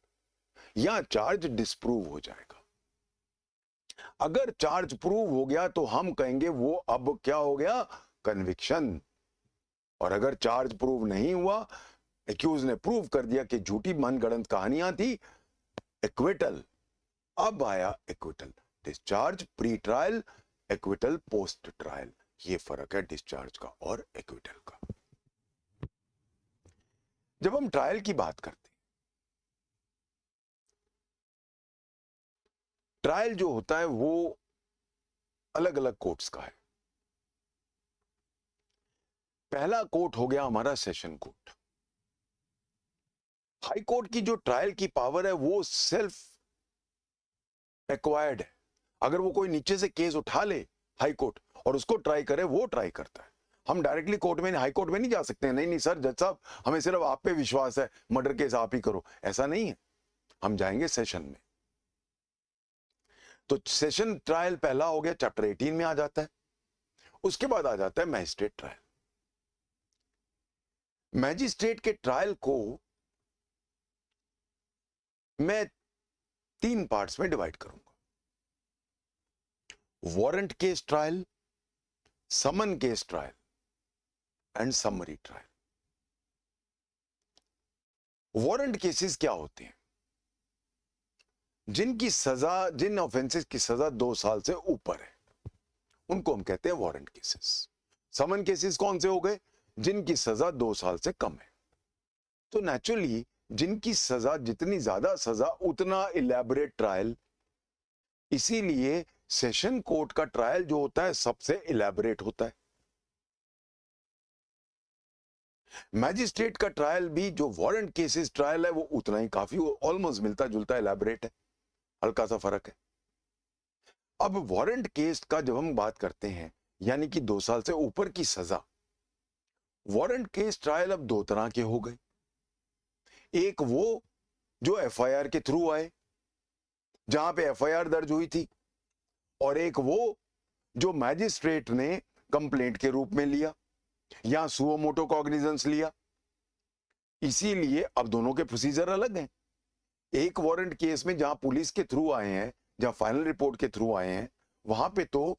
या चार्ज डिसप्रूव हो जाएगा। अगर चार्ज प्रूव हो गया तो हम कहेंगे वो अब क्या हो गया, कन्विक्शन। और अगर चार्ज प्रूव नहीं हुआ, एक्यूज ने प्रूव कर दिया कि झूठी मनगढ़ंत कहानियां थी, एक्विटल। अब आया acquittal. Discharge pre trial, acquittal post trial. ये फर्क है डिस्चार्ज का और एक्विटल का। जब हम ट्रायल की बात करते हैं, ट्रायल जो होता है वो अलग अलग कोर्ट्स का है। पहला कोर्ट हो गया हमारा सेशन कोर्ट। हाई कोर्ट की जो ट्रायल की पावर है वो सेल्फ एक्वायर्ड है। अगर वो कोई नीचे से केस उठा ले हाई कोर्ट और उसको ट्राई करे, वो ट्राई करता है। हम डायरेक्टली कोर्ट में, हाई कोर्ट में नहीं जा सकते हैं, नहीं नहीं सर जज साहब हमें सिर्फ आप पे विश्वास है, मर्डर केस आप ही करो, ऐसा नहीं है। हम जाएंगे सेशन में। तो सेशन ट्रायल पहला हो गया, चैप्टर 18 में आ जाता है। उसके बाद आ जाता है मैजिस्ट्रेट ट्रायल। मैजिस्ट्रेट के ट्रायल को मैं 3 पार्ट्स में डिवाइड करूंगा। Warrant case trial, summons case trial and summary trial. Warrant cases क्या होते हैं? जिनकी सजा, जिन ऑफेंसेस की सजा 2 साल से ऊपर है, उनको हम कहते हैं वारंट केसेस। समन केसेस कौन से हो गए? जिनकी सजा 2 साल से कम है। तो नेचुरली जिनकी सजा, जितनी ज्यादा सजा उतना इलेबोरेट ट्रायल, इसीलिए सेशन कोर्ट का ट्रायल जो होता है सबसे इलेबोरेट होता है। मैजिस्ट्रेट का ट्रायल भी, जो वारंट केसेस ट्रायल है, वो उतना ही, काफी ऑलमोस्ट मिलता जुलता इलेबोरेट है, हल्का सा फर्क है। अब वारंट केस का जब हम बात करते हैं, यानी कि 2 साल से ऊपर की सजा, वारंट केस ट्रायल अब 2 तरह के हो गए। एक वो जो एफआईआर के थ्रू आए, जहां पे एफआईआर दर्ज हुई थी, और एक वो जो मैजिस्ट्रेट ने कंप्लेंट के रूप में लिया या सुओ मोटो कॉग्निजेंस लिया। इसीलिए अब दोनों के प्रोसीजर अलग हैं। एक वारंट केस में जहां पुलिस के थ्रू आए हैं, जहां फाइनल रिपोर्ट के थ्रू आए हैं, वहां पे तो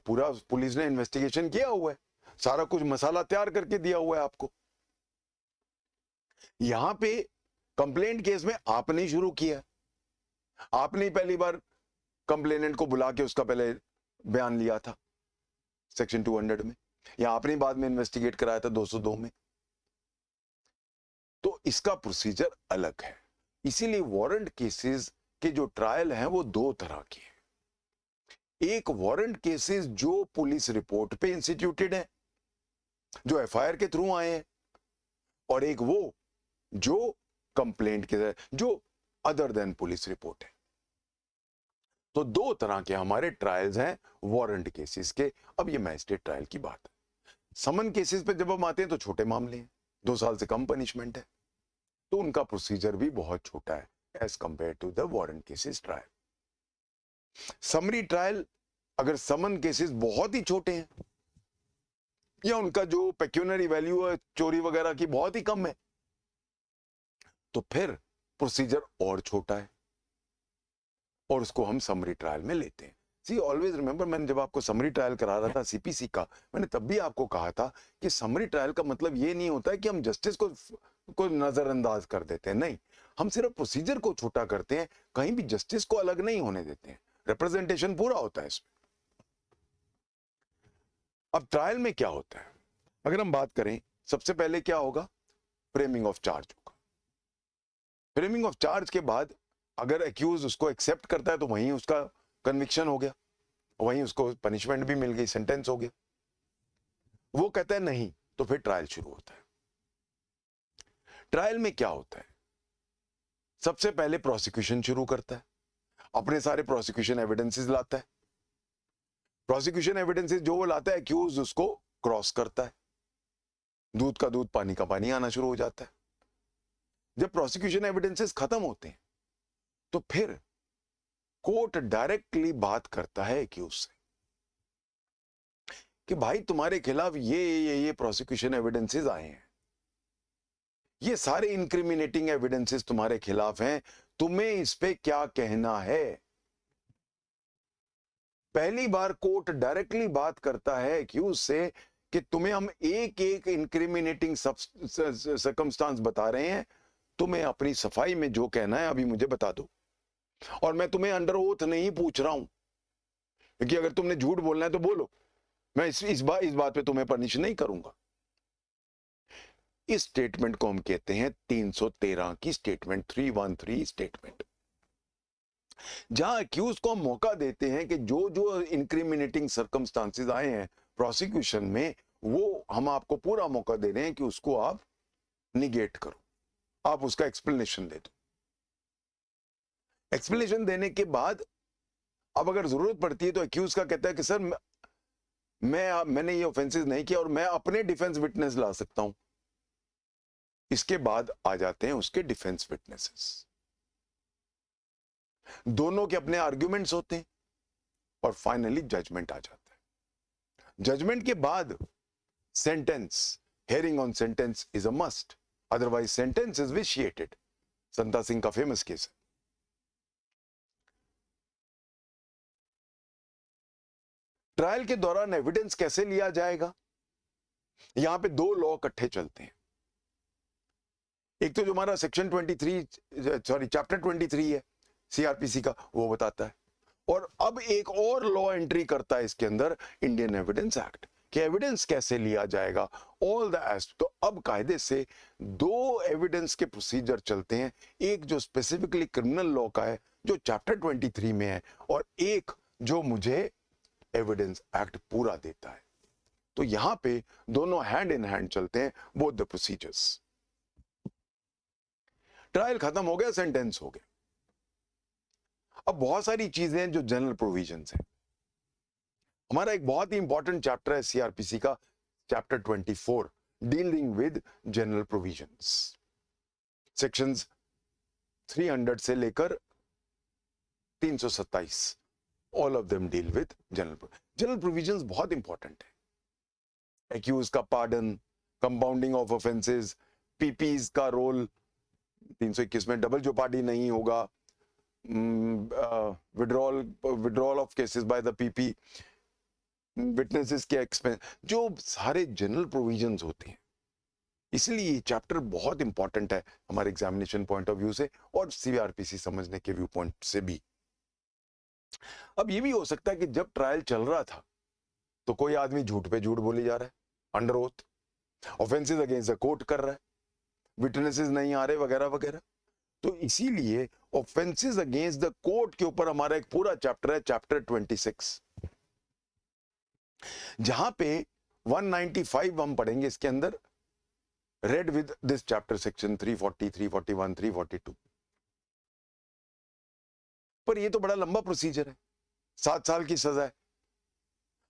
पूरा पुलिस ने इन्वेस्टिगेशन किया हुआ है, सारा कुछ मसाला तैयार करके दिया हुआ है आपको। यहां पे कंप्लेंट केस में आपने ही शुरू किया, आपने ही पहली बार कंप्लेनेंट को बुला के उसका पहले बयान लिया था सेक्शन 200 में, या आपने बाद में इन्वेस्टिगेट कराया था 202 में। तो इसका प्रोसीजर अलग है। इसीलिए वारंट केसेस के जो ट्रायल हैं वो दो तरह के हैं। एक वारंट केसेस जो पुलिस रिपोर्ट पे इंस्टीट्यूटेड है, जो एफआईआर के थ्रू आए हैं, और एक वो जो कंप्लेंट के, जो अदर देन पुलिस रिपोर्ट है। तो दो तरह के हमारे ट्रायल्स हैं वारंट केसेस के। अब ये मैजिस्ट्रेट ट्रायल की बात है। समन केसेस पे जब हम आते हैं तो छोटे मामले हैं, 2 साल से कम पनिशमेंट है, तो उनका प्रोसीजर भी बहुत छोटा है as compare to the warrant cases trial. Summary trial, अगर समन केसेस बहुत ही छोटे हैं या उनका जो पेक्यूनरी वैल्यू है चोरी वगैरह की बहुत ही कम है, तो फिर प्रोसीजर और छोटा है और उसको हम समरी ट्रायल में लेते हैं। सी ऑलवेज रिमेंबर, मैंने जब आपको समरी ट्रायल करा रहा था सीपीसी का, मैंने तब भी आपको कहा था कि समरी ट्रायल का मतलब ये नहीं होता है कि हम जस्टिस को नजरअंदाज कर देते हैं। नहीं, हम सिर्फ प्रोसीजर को छोटा करते हैं, कहीं भी जस्टिस को अलग नहीं होने देते हैं, रिप्रेजेंटेशन पूरा होता है इसमें। अब ट्रायल में क्या होता है, अगर हम बात करें, सबसे पहले क्या होगा, फ्रेमिंग ऑफ चार्ज होगा। फ्रेमिंग ऑफ चार्ज के बाद अगर एक्यूज उसको एक्सेप्ट करता है तो वहीं उसका कन्विक्शन हो गया, वहीं उसको पनिशमेंट भी मिल गई, सेंटेंस हो गया। वो कहता है नहीं, तो फिर ट्रायल शुरू होता है। ट्रायल में क्या होता है, सबसे पहले प्रोसिक्यूशन शुरू करता है, अपने सारे प्रोसिक्यूशन एविडेंसेस लाता है। प्रोसिक्यूशन एविडेंसेस जो वो लाता है, एक्यूज उसको क्रॉस करता है, दूध का दूध पानी का पानी आना शुरू हो जाता है। जब प्रोसिक्यूशन एविडेंसेस खत्म होते हैं तो फिर कोर्ट डायरेक्टली बात करता है एक्यूज से कि भाई तुम्हारे खिलाफ ये प्रोसिक्यूशन एविडेंसेस आए हैं, ये सारे इंक्रिमिनेटिंग एविडेंसेस तुम्हारे खिलाफ हैं, तुम्हें इस पे क्या कहना है। पहली बार कोर्ट डायरेक्टली बात करता है एक्यूज से कि तुम्हें हम एक एक इंक्रिमिनेटिंग सर्कमस्टांस बता रहे हैं, तुम्हें अपनी सफाई में जो कहना है अभी मुझे बता दो, और मैं तुम्हें अंडर ओथ नहीं पूछ रहा हूं, क्योंकि अगर तुमने झूठ बोलना है तो बोलो, मैं इस बात पे तुम्हें पनिश नहीं करूंगा। इस स्टेटमेंट को हम कहते हैं 313 की स्टेटमेंट, 313 स्टेटमेंट, जहां एक्यूज को हम मौका देते हैं कि जो जो इंक्रिमिनेटिंग सर्कमस्टांसेस आए हैं प्रोसिक्यूशन में, वो हम आपको पूरा मौका दे रहे हैं कि उसको आप निगेट करो, आप उसका एक्सप्लेनेशन दे दो। एक्सप्लेनेशन देने के बाद अब अगर जरूरत पड़ती है तो एक्यूज का कहता है कि सर मैंने ये ऑफेंसेस नहीं किया और मैं अपने डिफेंस विटनेस ला सकता हूं। इसके बाद आ जाते हैं उसके डिफेंस विटनेसेस, दोनों के अपने आर्ग्यूमेंट्स होते हैं और फाइनली जजमेंट आ जाता है। जजमेंट के बाद sentence, hearing on sentence is a must, otherwise sentence is vitiated. Santa Singh का फेमस केस है। ट्रायल के दौरान एविडेंस कैसे लिया जाएगा, यहां पे दो लॉ इकट्ठे चलते हैं। एक तो जो हमारा सेक्शन 23, सॉरी चैप्टर 23 है सीआरपीसी का, वो बताता है, और अब एक और लॉ एंट्री करता है इसके अंदर, इंडियन एविडेंस एक्ट, कि एविडेंस कैसे लिया जाएगा, ऑल द एस्पेक्ट। तो अब कायदे से दो एविडेंस के प्रोसीजर चलते हैं, एक जो स्पेसिफिकली क्रिमिनल लॉ का है जो चैप्टर 23 में है, और एक जो मुझे एविडेंस एक्ट पूरा देता है। तो यहां पे दोनों हैंड इन हैंड चलते हैं, बोथ द प्रोसीजर्स। ट्रायल खत्म हो गया, सेंटेंस हो गया। अब बहुत सारी चीजें जो जनरल प्रोविजंस हैं, हमारा एक बहुत ही इंपॉर्टेंट चैप्टर है सीआरपीसी का, chapter 24, dealing with general provisions, sections 300 से लेकर 327, all of them deal with general provisions. बहुत इंपॉर्टेंट है। एक्यूज का pardon, compounding of offences, PPs का रोल, 321 में डबल जोपार्डी नहीं होगा, withdrawal of cases by the PP, witnesses के एक्सपेंस, जो सारे जनरल प्रोविजंस होते हैं। इसलिए ये चैप्टर बहुत इंपॉर्टेंट है हमारे एग्जामिनेशन पॉइंट ऑफ व्यू से और सीआरपीसी समझने के व्यू पॉइंट से भी। अब ये भी हो सकता है कि जब ट्रायल चल रहा था तो कोई आदमी झूठ पे झूठ बोली जा रहा है, under oath, offences against the court कर रहा है, विटनेसेस नहीं आ रहे वगैरह वगैरह। तो इसीलिए ऑफेंसेस अगेंस्ट द कोर्ट के ऊपर हमारा एक पूरा चैप्टर है, चैप्टर 26, जहां पे 195 हम पढ़ेंगे इसके अंदर, read with this chapter section 340, 341, 342। पर ये तो बड़ा लंबा प्रोसीजर है, 7 साल की सजा है।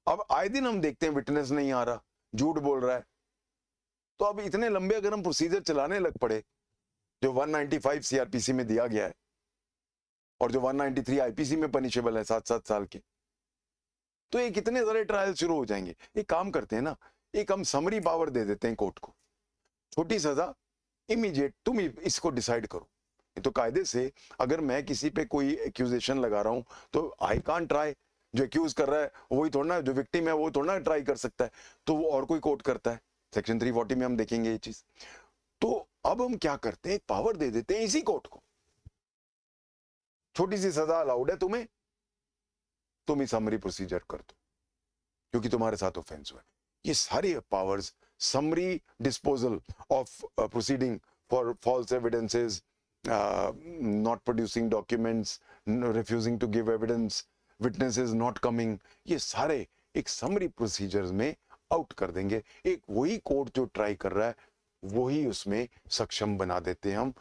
अब आए दिन हम देखते हैं विटनेस नहीं आ रहा, झूठ बोल रहा है, तो अब इतने लंबे अगर हम प्रोसीजर चलाने लग पड़े, जो 195 सीआरपीसी में दिया गया है और जो 193 आईपीसी में पनिशेबल है 7-7 साल के, तो ये कितने सारे ट्रायल शुरू हो जाएंगे। एक काम करते हैं ना, एक हम समरी पावर दे देते हैं कोर्ट को, छोटी सजा, इमीडिएट, तुम इसको डिसाइड करो। ये तो कायदे से अगर मैं किसी पे कोई एक्यूजेशन लगा रहा हूं तो आई कांट ट्राई, जो एक्यूज कर रहा है वही थोड़ा ना, जो विक्टिम है वो थोड़ा ना ट्राई कर सकता है, तो वो और कोई कोर्ट करता है। सेक्शन 340 में हम देखेंगे ये चीज। तो अब हम क्या करते हैं, पावर दे देते हैं इसी कोर्ट को, छोटी सी सजा अलाउड है तुम्हें, तुम ही समरी प्रोसीजर कर दो क्योंकि तुम्हारे साथ ऑफेंस हुआ है। ये सारी powers, summary disposal of proceeding for false evidences, not producing documents, refusing to give evidence, witnesses not coming, ये सारे एक समरी प्रोसीजर्स में आउट कर देंगे। एक वही कोर्ट जो ट्राई कर रहा है वही उसमें सक्षम बना देते हैं हम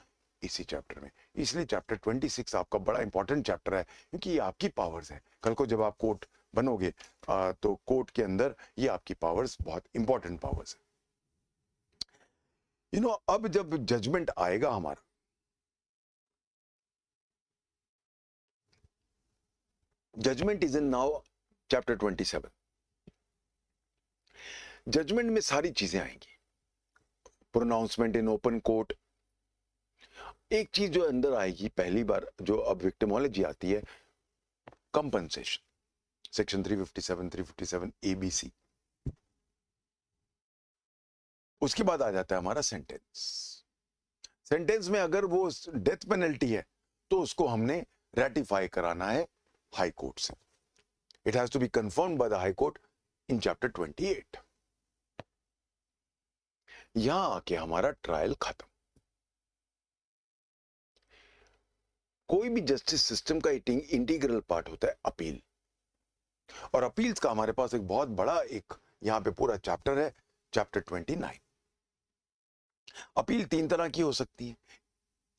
इसी चैप्टर में। इसलिए चैप्टर 26 आपका बड़ा इंपॉर्टेंट चैप्टर है क्योंकि ये आपकी पावर्स है। कल को जब आप कोर्ट बनोगे तो कोर्ट के अंदर ये आपकी पावर्स बहुत इंपॉर्टेंट पावर्स है। अब जब जजमेंट आएगा हमारा, judgement is in now chapter 27। Judgement में सारी चीजें आएंगी, प्रोनाउंसमेंट इन ओपन कोर्ट। एक चीज जो अंदर आएगी पहली बार, जो अब विक्टिमोलॉजी आती है, कंपनसेशन, सेक्शन 357, 357 एबीसी। उसके बाद आ जाता है हमारा सेंटेंस। सेंटेंस में अगर वो डेथ पेनल्टी है तो उसको हमने रेटिफाई कराना है हाई कोर्ट से। It has to be confirmed by the high court in chapter 28। यहां आके हमारा ट्रायल खत्म। कोई भी जस्टिस सिस्टम का इंटीग्रल पार्ट होता है अपील, और अपील्स का हमारे पास एक बहुत बड़ा एक यहां पे पूरा चैप्टर है, चैप्टर 29। अपील 3 तरह की हो सकती है।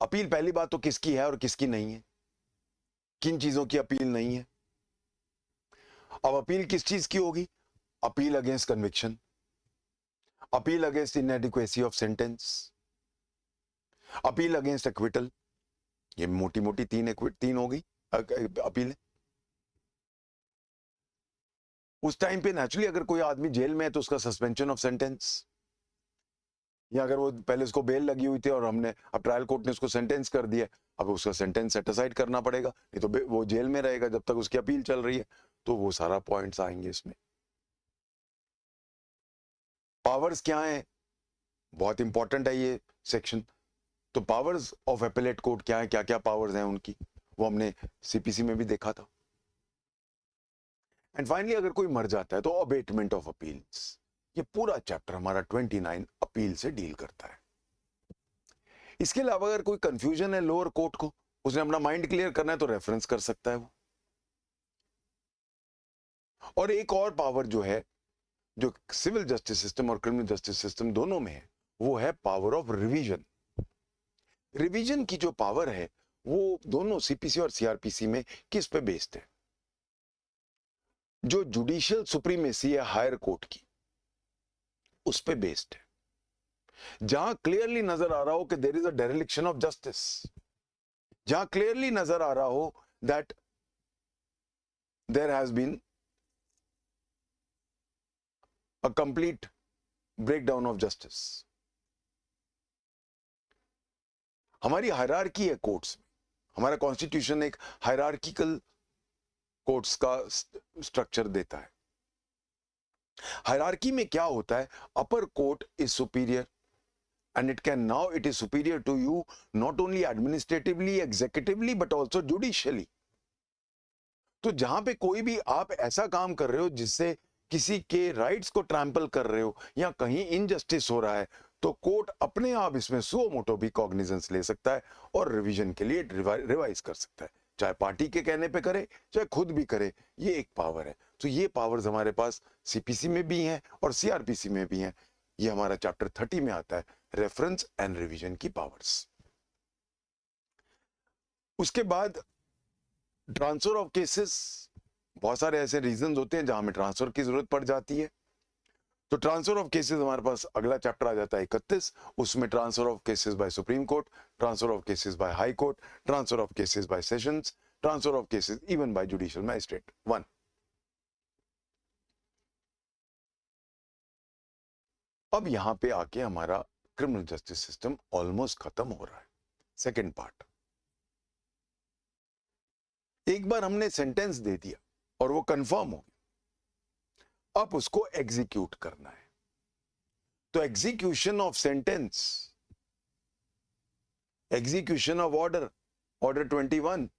अपील पहली बात तो किसकी है और किसकी नहीं है, किन चीजों की अपील नहीं है। अब अपील किस चीज की होगी, appeal against conviction, appeal against inadequacy of sentence, appeal against acquittal. ये मोटी मोटी तीन हो गई अपील। उस टाइम पे नेचुरली अगर कोई आदमी जेल में है तो उसका सस्पेंशन ऑफ सेंटेंस, या अगर वो पहले उसको बेल लगी हुई थी और हमने अब ट्रायल कोर्ट ने उसको सेंटेंस कर दिया, अब उसका सेंटेंस सेट असाइड करना पड़ेगा, नहीं तो वो जेल में रहेगा जब तक उसकी अपील चल रही है। तो वो सारा पॉइंट्स आएंगे इसमें। पावर्स क्या है, बहुत इंपॉर्टेंट है ये सेक्शन। तो पावर्स ऑफ एपेलेट कोर्ट क्या है, क्या क्या पावर्स हैं उनकी, वो हमने सीपीसी में भी देखा था। एंड फाइनली अगर कोई मर जाता है तो अबेटमेंट ऑफ अपील्स। ये पूरा चैप्टर हमारा 29 अपील से डील करता है। इसके अलावा अगर कोई कंफ्यूजन है लोअर कोर्ट को, उसने अपना माइंड क्लियर करना है तो रेफरेंस कर सकता है वो। और एक और पावर जो है, जो सिविल जस्टिस सिस्टम और क्रिमिनल जस्टिस सिस्टम दोनों में है, वो है पावर ऑफ रिवीजन। रिवीजन की जो पावर है वो दोनों सीपीसी और सीआरपीसी में किस पे बेस्ड है, जो जुडिशियल सुप्रीमेसी है हायर कोर्ट की, उस पे बेस्ड है। जहां क्लियरली नजर आ रहा हो कि there is a dereliction of justice, जहां क्लियरली नजर आ रहा हो that there has been a complete breakdown of justice. हमारी हायरार्की है कोर्ट्स में, हमारा कॉन्स्टिट्यूशन एक हायरार्किकल कोर्ट्स का स्ट्रक्चर देता है। हायरार्की में क्या होता है, अपर court is superior and it is superior to you not only administratively, executively but also judicially। तो जहां पे कोई भी आप ऐसा काम कर रहे हो जिससे किसी के राइट्स को ट्रैम्पल कर रहे हो या कहीं इनजस्टिस हो रहा है, तो कोर्ट अपने आप इसमें सुओ मोटो भी कॉग्निजेंस ले सकता है और रिवीजन के लिए रिवाइज कर सकता है, चाहे पार्टी के कहने पे करे चाहे खुद भी करे, ये एक पावर है। तो ये पावर्स हमारे पास सीपीसी में भी हैं और सीआरपीसी में भी हैं। ये हमारा चैप्टर 30 में आता है, रेफरेंस एंड रिवीजन की पावर्स। उसके बाद ट्रांसफर ऑफ केसेस, बहुत सारे ऐसे रीजंस होते हैं जहां हमें ट्रांसफर की जरूरत पड़ जाती है। तो ट्रांसफर ऑफ केसेस हमारे पास अगला चैप्टर आ जाता है 31, उसमें transfer of cases bye supreme court, transfer of cases by high court, transfer of cases bye sessions, transfer of cases even bye judicial magistrate 1। अब यहां पे आके हमारा क्रिमिनल जस्टिस सिस्टम ऑलमोस्ट खत्म हो रहा है। सेकेंड पार्ट, एक बार हमने सेंटेंस दे दिया और वो कंफर्म हो गया, अब उसको एग्जीक्यूट करना है। तो execution of sentence, execution of order, order 21,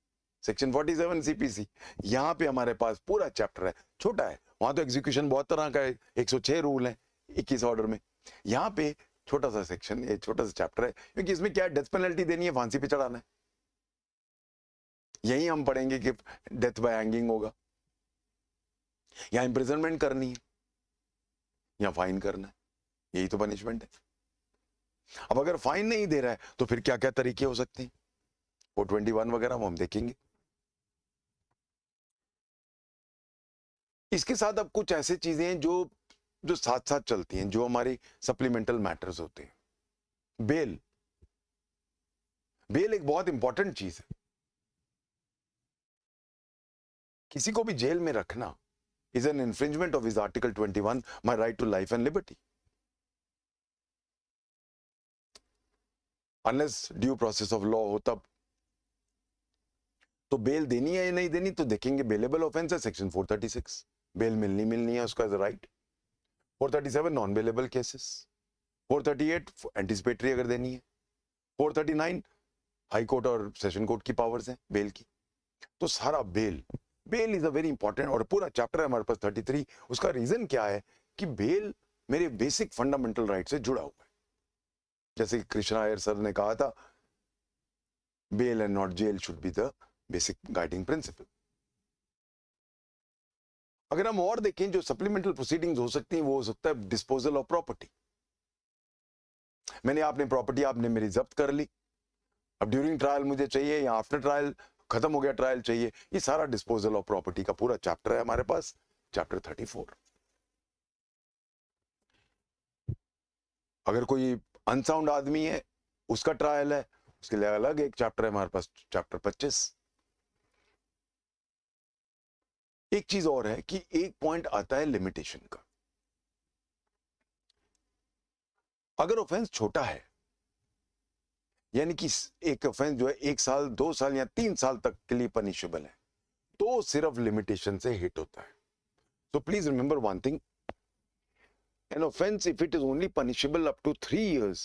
section 47 CPC, यहां पे हमारे पास पूरा चैप्टर है। छोटा है, वहां तो एग्जीक्यूशन बहुत तरह का है, 106 रूल है 21 ऑर्डर में। यहां पे छोटा सा सेक्शन, ये छोटा सा चैप्टर है, क्योंकि इसमें क्या डेथ पेनल्टी देनी है, फांसी पे चढ़ाना है। यही हम पढ़ेंगे कि डेथ बाय हैंगिंग होगा, या इंप्रिजनमेंट करनी है, या फाइन करना है, यही तो पनिशमेंट है। अब अगर फाइन नहीं दे रहा है तो फिर क्या क्या तरीके हो सकते हैं, 421 वगैरह वो हम देखेंगे। इसके साथ अब कुछ ऐसी चीजें हैं जो जो साथ साथ चलती हैं, जो हमारी सप्लीमेंटल मैटर्स होते हैं। बेल, बेल एक बहुत इंपॉर्टेंट चीज है। किसी को भी जेल में रखना is an infringement of his Article 21, my right to life and liberty. Unless due process of law हो तब। तो बेल देनी है या नहीं देनी, तो देखेंगे बेलेबल ऑफेंस है सेक्शन 436, बेल मिलनी मिलनी है, उसका right. 437 non bailable cases, 438 anticipatory अगर देनी है, 439 हाई कोर्ट और सेशन कोर्ट की पावर्स हैं बेल की। तो सारा bail, bail is a very important, और पूरा चैप्टर है हमारे पास 33। उसका रीजन क्या है कि बेल मेरे बेसिक फंडामेंटल राइट से जुड़ा हुआ है। जैसे कि कृष्णा अय्यर सर ने कहा था, bail and not jail should be the basic guiding principle. अगर हम और देखें जो सप्लीमेंटल प्रोसीडिंग्स हो सकती हैं, वो हो सकता है डिस्पोजल ऑफ प्रॉपर्टी। मैंने आपने प्रॉपर्टी आपने मेरी जब्त कर ली, अब ड्यूरिंग ट्रायल मुझे चाहिए या आफ्टर ट्रायल खत्म हो गया ट्रायल चाहिए, ये सारा डिस्पोजल ऑफ प्रॉपर्टी का पूरा चैप्टर है हमारे पास, चैप्टर 34। अगर कोई अनसाउंड आदमी है, उसका ट्रायल है, उसके लिए अलग एक चैप्टर है हमारे पास, चैप्टर 25। एक चीज और है कि एक पॉइंट आता है लिमिटेशन का। अगर ऑफेंस छोटा है, यानी कि एक ऑफेंस जो है 1 साल 2 साल या 3 साल तक के लिए पनिशेबल है, तो सिर्फ लिमिटेशन से हिट होता है। So please remember one thing, an offense if it is only punishable up to 3 years,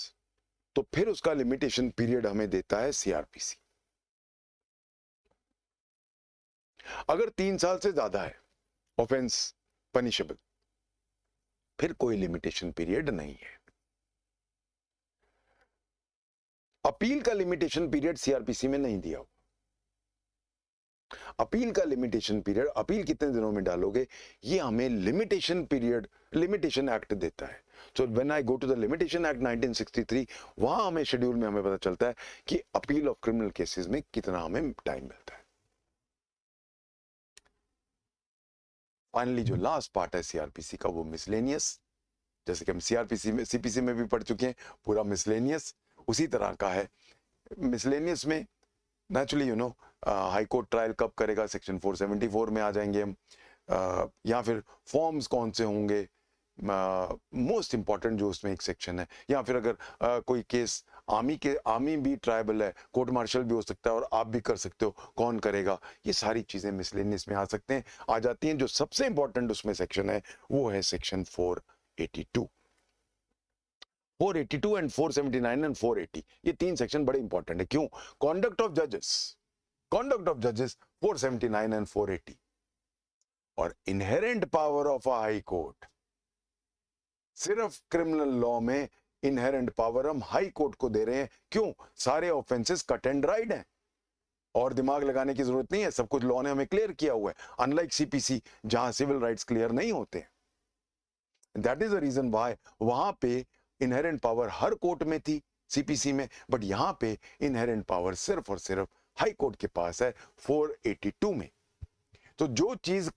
तो फिर उसका लिमिटेशन पीरियड हमें देता है सीआरपीसी। अगर 3 साल से ज्यादा है ऑफेंस पनिशेबल, फिर कोई लिमिटेशन पीरियड नहीं है। अपील का लिमिटेशन पीरियड सीआरपीसी में नहीं दिया हुआ। अपील का लिमिटेशन पीरियड, अपील कितने दिनों में डालोगे, ये हमें लिमिटेशन पीरियड, लिमिटेशन एक्ट देता है। So when I go to the limitation act 1963, वहां हमें शेड्यूल में हमें पता चलता है कि अपील ऑफ क्रिमिनल केसेस में कितना हमें टाइम मिलता है। फाइनली जो लास्ट पार्ट है सीआरपीसी का, वो मिसलेनियस। जैसे कि हम सीआरपीसी में, सीपीसी में भी पढ़ चुके हैं, पूरा मिसलेनियस उसी तरह का है। मिसलेनियस में नेचुरली हाई कोर्ट ट्रायल कब करेगा, सेक्शन 474 में आ जाएंगे हम, या फिर फॉर्म्स कौन से होंगे, मोस्ट इंपॉर्टेंट जो उसमें एक सेक्शन है, या फिर अगर कोई केस आर्मी भी ट्रायबल है, कोर्ट मार्शल भी हो सकता है और आप भी कर सकते हो, कौन करेगा, ये सारी चीजें मिसलेनियस में आ जाती हैं। जो सबसे इंपॉर्टेंट उसमें सेक्शन है वो है सेक्शन 482 एंड 479 एंड 480। ये तीन सेक्शन बड़े इंपॉर्टेंट है। क्यों? कॉन्डक्ट ऑफ जजेस 479 एंड 480 और inherent power of a high court. सिर्फ क्रिमिनल लॉ में इनहेरेंट पावर हम हाई कोर्ट को दे रहे हैं। क्यों? सारे ऑफेंसेस कट एंड ड्राइड हैं और दिमाग लगाने की जरूरत नहीं है, सब कुछ लॉ ने हमें क्लियर किया हुआ है, अनलाइक सीपीसी जहां सिविल राइट्स क्लियर नहीं होते हैं। That is the reason why वहां पे इनहेरेंट पावर हर कोर्ट में थी सीपीसी में, बट यहां पे इनहेरेंट पावर सिर्फ और सिर्फ हाई कोर्ट के पास है 482 में। तो जो चीज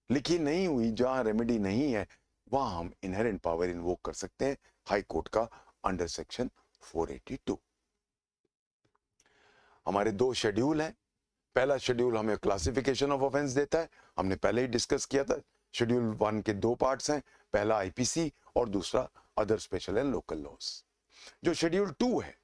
लिखी नहीं हुई, जहां रेमेडी नहीं है, वहां हम इनहेरेंट पावर इन्वोक कर सकते हैं हाई कोर्ट का अंडर सेक्शन 482। हमारे दो शेड्यूल हैं। पहला शेड्यूल हमें क्लासिफिकेशन ऑफ ऑफेंस देता है, हमने पहले ही डिस्कस किया था। शेड्यूल 1 के दो पार्ट्स हैं, पहला आईपीसी और दूसरा other special and local laws. जो शेड्यूल 2 है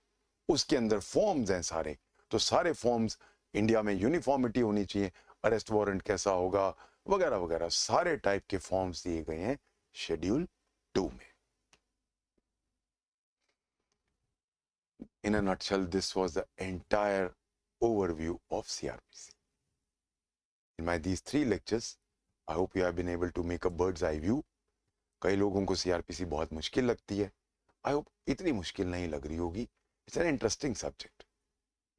उसके अंदर फॉर्म्स हैं सारे, तो सारे फॉर्म्स इंडिया में यूनिफॉर्मिटी होनी चाहिए, अरेस्ट वारंट कैसा होगा वगैरह वगैरह, सारे टाइप के फॉर्म्स दिए गए हैं शेड्यूल 2 में। In a nutshell, this was the entire overview of CRPC. In these 3 lectures, I hope you have been able to make a bird's eye view. कई लोगों को CRPC बहुत मुश्किल लगती है, I hope इतनी मुश्किल नहीं लग रही होगी. It's an interesting subject.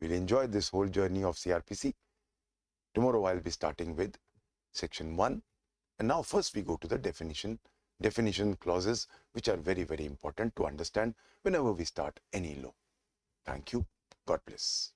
We'll enjoy this whole journey of CRPC. Tomorrow I'll be starting with section 1. And now first we go to the definition clauses, which are very, very important to understand whenever we start any law. Thank you. God bless.